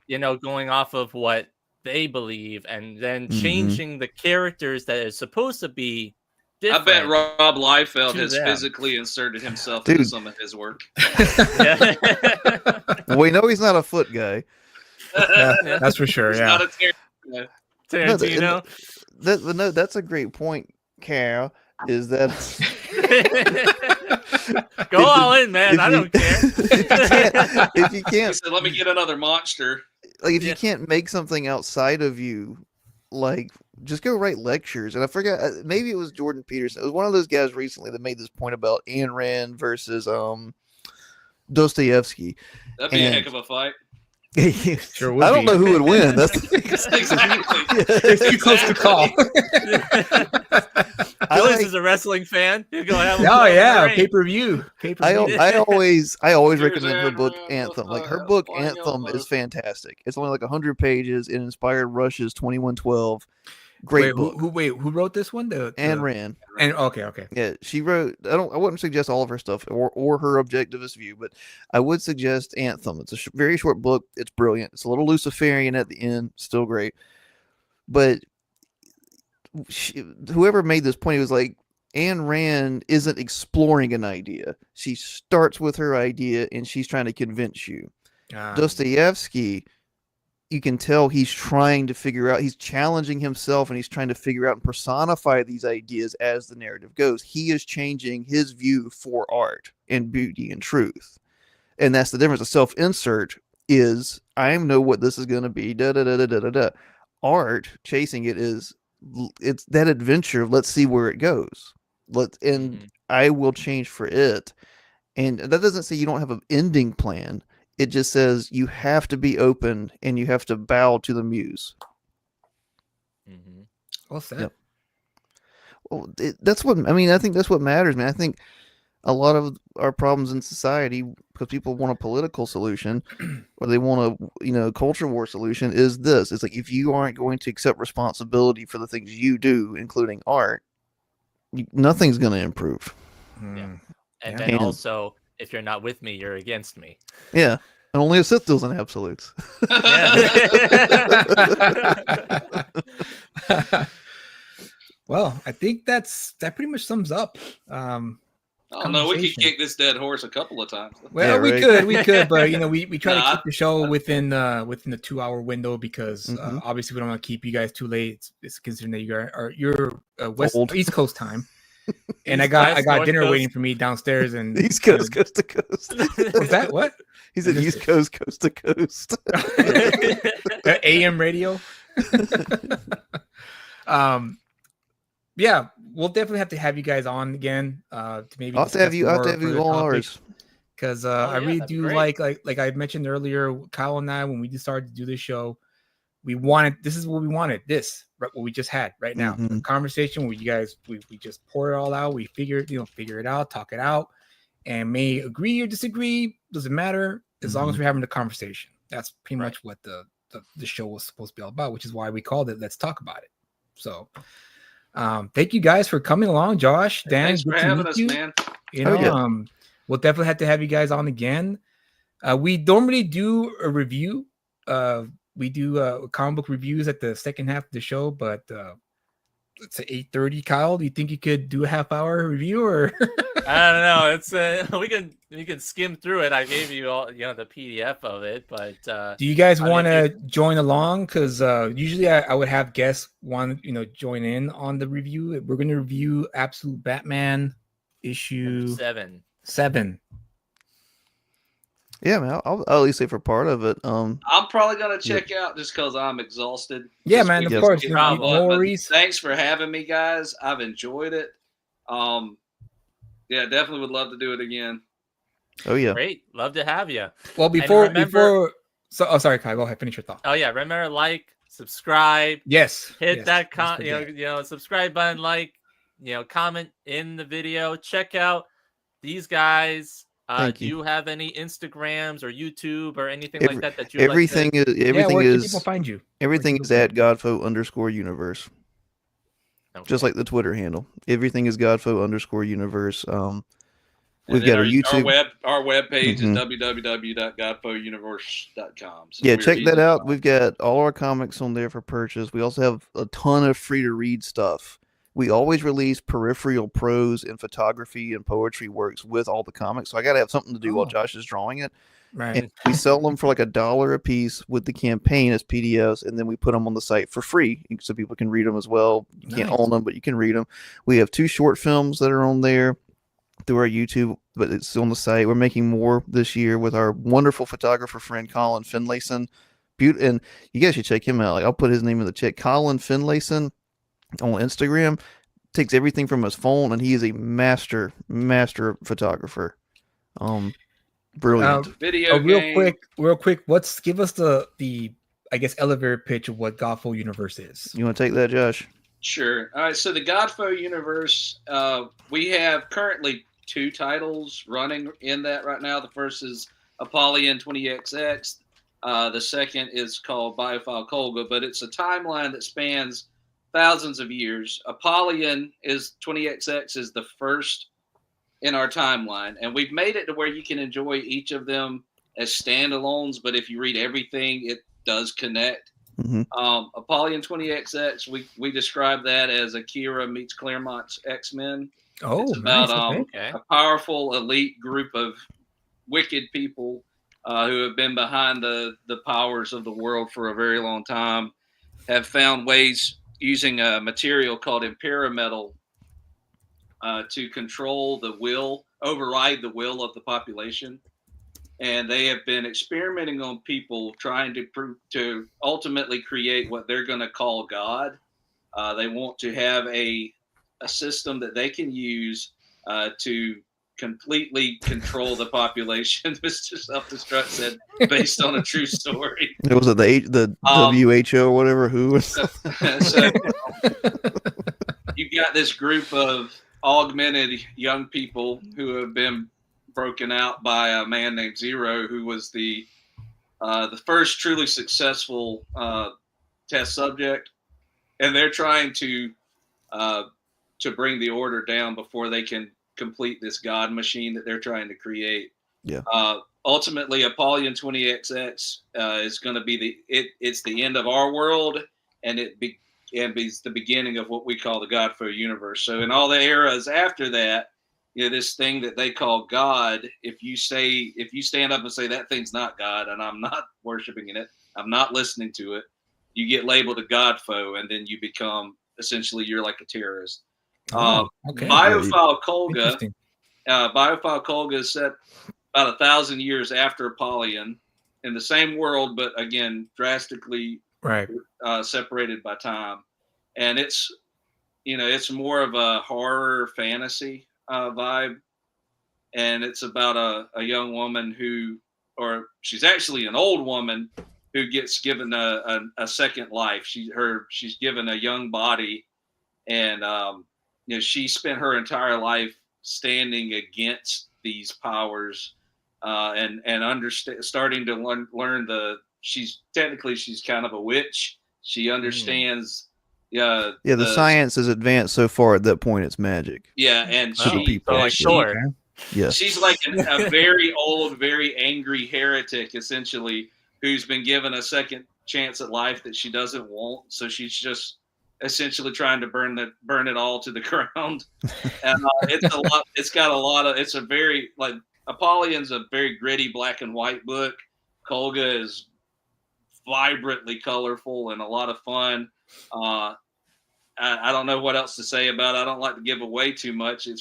going off of what they believe and then Mhm. changing the characters that is supposed to be I different. bet Rob Liefeld to has them. physically inserted himself into Dude. some of his work. Yeah. Well, we know he's not a foot guy. Yeah, that's for sure. He's Yeah. not a Tarantino. Tarantino. No, that's a great point, Cal. Is that Go all in, man. I don't care. if you He can't, said, "Let me get another monster." like, if Yeah. you can't make something outside of you, like, just go write lectures. And I forgot, maybe it was Jordan Peterson. It was one of those guys recently that made this point about Ayn Rand versus Dostoevsky. That'd be a And- heck of a fight. Sure would I don't be. know who would win. That's Exactly. It's too close to call. I Willis like- is a wrestling fan. You go have Oh yeah, pay-per-view. I always Here's recommend her book Aaron, Anthem. Like, flying her up, book flying up, Anthem is fantastic. It's only like 100 pages. It inspired Rush's 2112. Great book. Who wrote this one? Ayn Rand. And okay. Yeah, she wrote. I wouldn't suggest all of her stuff or her objectivist view, but I would suggest Anthem. It's a very short book. It's brilliant. It's a little Luciferian at the end, still great. But whoever made this point, he was like, Ayn Rand isn't exploring an idea. She starts with her idea and she's trying to convince you. Dostoevsky, you can tell he's trying to figure out, he's challenging himself and he's trying to figure out and personify these ideas as the narrative goes. He is changing his view for art and beauty and truth. And that's the difference. A self-insert is, I know what this is going to be, da-da-da-da-da-da. Art, chasing it, it's that adventure of let's see where it goes. I will change for it. And that doesn't say you don't have an ending plan. It just says you have to be open and you have to bow to the muse. Mm-hmm. Well said. Yep. Well, that's what I mean. I think that's what matters, man. I think a lot of our problems in society, because people want a political solution or they want a culture war solution, is this. It's like, if you aren't going to accept responsibility for the things you do, including art, nothing's going to improve. Yeah. And Yeah. then also, if you're not with me, you're against me. Yeah. And only a Sith deals in absolutes. Well, I think that pretty much sums up. Oh no, we could Conversation. kick this dead horse a couple of times. Well, Yeah, we right. could, but we try to Nah. keep the show within the 2-hour window because Mhm. obviously we don't want to keep you guys too late. It's considering that you're Old. East Coast time, and I East got West, dinner North waiting Coast. for me downstairs. And East Coast, coast to coast. was that what? He said East Coast, coast to coast. AM radio. Yeah, we'll definitely have to have you guys on again to maybe I'll have to have you. I'll have to more have you further all topics. ours. Because Oh, I yeah, really that'd be do great. like I mentioned earlier, Kyle and I, when we decided to do this show, this is what we wanted, right, what we just had right now. Mhm. A conversation where you guys, we just pour it all out, we figure it out, talk it out, and may agree or disagree, doesn't matter, as long as Mhm. we're having the conversation. That's pretty much what the show was supposed to be all about, which is why we called it Let's Talk About It. So thank you guys for coming along, Josh, Dan. Thanks for good to having meet us, you. man. You Oh, know, yeah. we'll definitely have to have you guys on again. We normally do a review. We do comic book reviews at the second half of the show, but it's at 8:30. Kyle, do you think you could do a half-hour review, or I don't know. It's we can skim through it. I gave you all the PDF of it, but do you guys I mean, want to join along? Because usually I would have guests join in on the review. We're going to review Absolute Batman issue 7. Yeah, man. I'll at least say for part of it. I'm probably gonna check out just because I'm exhausted. Yeah, This man. week Of Yes. course, is no probably- but worries. Thanks for having me, guys. I've enjoyed it. Yeah, definitely would love to do it again. Oh yeah. great. Love to have you. Well, remember- sorry, Kyle. Go ahead. Finish your thought. Oh yeah, remember subscribe, Yes. hit yes, that let's forget. subscribe button, comment in the video. Check out these guys. Thank Do you. you have any Instagrams or YouTube or anything Every- like that you Everything like is Yeah, everything where can is people find you? everything is at Godfo_universe. to... Just like the Twitter handle. Everything is Godfo_universe. And We've then got our YouTube. Our web page Mhm. is www.godfouniverse.com. So Yeah, we're check easy that to out. find. We've got all our comics on there for purchase. We also have a ton of free to read stuff. We always release peripheral prose and photography and poetry works with all the comics. So I got to have something to do while Oh. Josh is drawing it. Right. And we sell them for like $1 a piece with the campaign as PDFs, and then we put them on the site for free so people can read them as well. You can't Nice. own them, but you can read them. We have 2 short films that are on there through our YouTube, but it's on the site. We're making more this year with our wonderful photographer friend Colin Finlayson. And you guys should check him out. Like, I'll put his name in the chat. Colin Finlayson on Instagram takes everything from his phone, and he is a master photographer. Brilliant. Video real game. quick. Give us the I guess elevator pitch of what Godful Universe is. You want to take that, Josh? Sure. All right. So the Godfo universe, we have currently 2 titles running in that right now. The first is Apollyon 20XX. The second is called Biophile Kolga, but it's a timeline that spans thousands of years. Apollyon is 20XX is the first in our timeline, and we've made it to where you can enjoy each of them as standalones. But if you read everything, it does connect. Mhm. Apollyon 20XX, we describe that as Akira meets Claremont's X-Men. Oh, It's about nice. Okay. Okay. a powerful elite group of wicked people who have been behind the powers of the world for a very long time, have found ways using a material called Imperimetal to control the will, override the will of the population. And they have been experimenting on people, trying to ultimately create what they're going to call God. They want to have a system that they can use to completely control the population. Mr. Self-Destruct said, based on a true story. Was it the WHO or whatever? Who? So you got this group of augmented young people who have been broken out by a man named Zero, who was the first truly successful test subject, and they're trying to bring the order down before they can complete this God machine that they're trying to create. Yeah. Ultimately, Apollyon 20XX is going to be it's the end of our world, and it's the beginning of what we call the Godfo universe. So in all the eras after that, this thing that they call God, if you stand up and say that thing's not God and I'm not worshiping in it, I'm not listening to it, you get labeled a Godfo, and then you become essentially you're like a terrorist. Oh, okay. Biophile Kolga. Interesting. Biophile Kolga is set about 1,000 years after Apollyon in the same world, but again, drastically Right. separated by time. And it's more of a horror fantasy vibe. And it's about a young woman she's actually an old woman who gets given a second life. She's given a young body, and she spent her entire life standing against these powers and understand, starting to learn she's kind of a witch. She understands. The science is advanced so far at that point it's magic. Yeah, and To the people. So like Thor. Yeah. she's like a very old, very angry heretic, essentially, who's been given a second chance at life that she doesn't want. So she's just essentially trying to burn it all to the ground. And it's a very, like, Apollyon's a very gritty black and white book. Kolga is vibrantly colorful and a lot of fun. I don't know what else to say about it. I don't like to give away too much. No,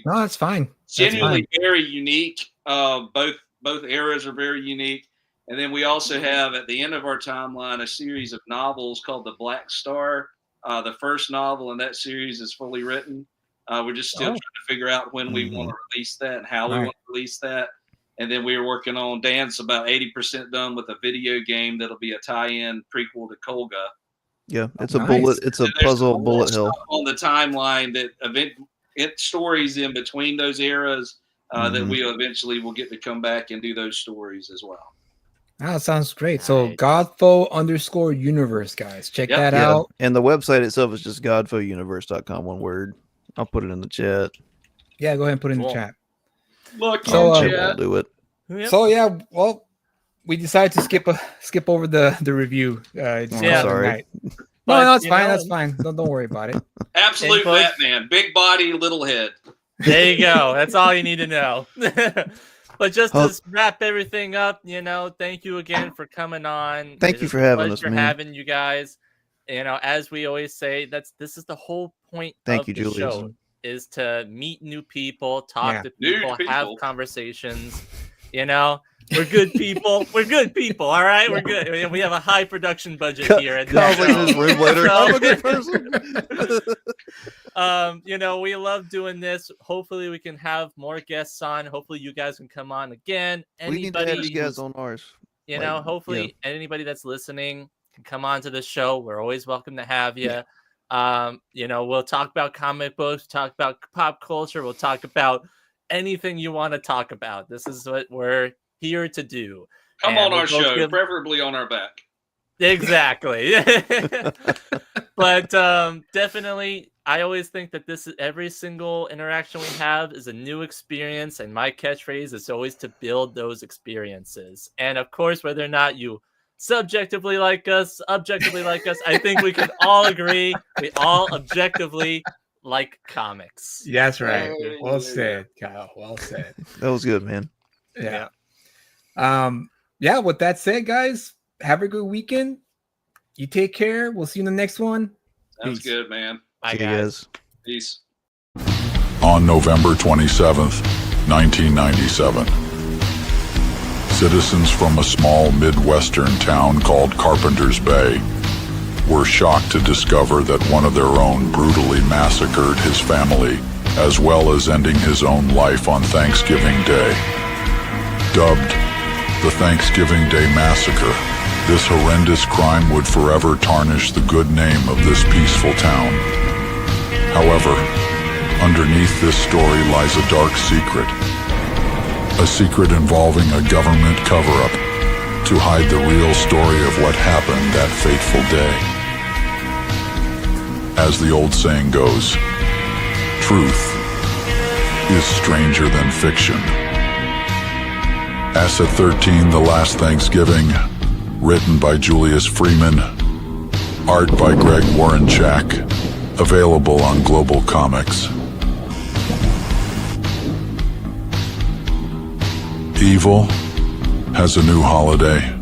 that's fine. Genuinely very unique. Both eras are very unique. And then we also have at the end of our timeline a series of novels called The Black Star. The first novel in that series is fully written. We're just still trying to figure out when we want to release that and how we want to release that. And then we are working on, Dan's about 80% done with a video game that'll be a tie-in prequel to Kolga. Yeah, it's a bullet. It's a puzzle bullet hell on the timeline that stories in between those eras that we eventually will get to come back and do those stories as well. That sounds great. So Godfo_universe, guys, check that out. And the website itself is just godfouniverse.com, one word. I'll put it in the chat. Yeah, go ahead and put it in the chat. Look, I'll do it. Yep. So yeah, well, we decided to skip over the review. Sorry. No, it's fine. That's fine. Don't worry about it. Absolute Batman, big body, little head. There you go. That's all you need to know. But just to wrap everything up, thank you again for coming on. Thank you for having us, man. Having you guys. As we always say, this is the whole point of the show, is to meet new people, talk to people, have conversations. We're good people. We're good people. All right, we're good. We have a high production budget here. At this room later. I'm a good person. We love doing this. Hopefully, we can have more guests on. Hopefully, you guys can come on again. We need to have you guys on ours. Hopefully, anybody that's listening can come on to the show. We're always welcome to have you. We'll talk about comic books, talk about pop culture. We'll talk about anything you want to talk about. This is what we're here to do. Come on our show, preferably on our back. Exactly. But definitely, I always think that every single interaction we have is a new experience, and my catchphrase is always to build those experiences. And of course, whether or not you subjectively like us, objectively like us, I think we can all agree we all objectively like comics. That's right. Well said, Kyle. Well said. That was good, man. Yeah. With that said, guys, have a good weekend. You take care. We'll see you in the next one. Sounds good, man. Bye, guys. Peace. On November 27th, 1997, citizens from a small Midwestern town called Carpenter's Bay were shocked to discover that one of their own brutally massacred his family, as well as ending his own life on Thanksgiving Day. Dubbed the Thanksgiving Day Massacre, this horrendous crime would forever tarnish the good name of this peaceful town. However, underneath this story lies a dark secret. A secret involving a government cover-up to hide the real story of what happened that fateful day. As the old saying goes, truth is stranger than fiction. Asset 13, The Last Thanksgiving, written by Julius Freeman, art by Greg Warrenchak, available on Global Comics. Evil has a new holiday.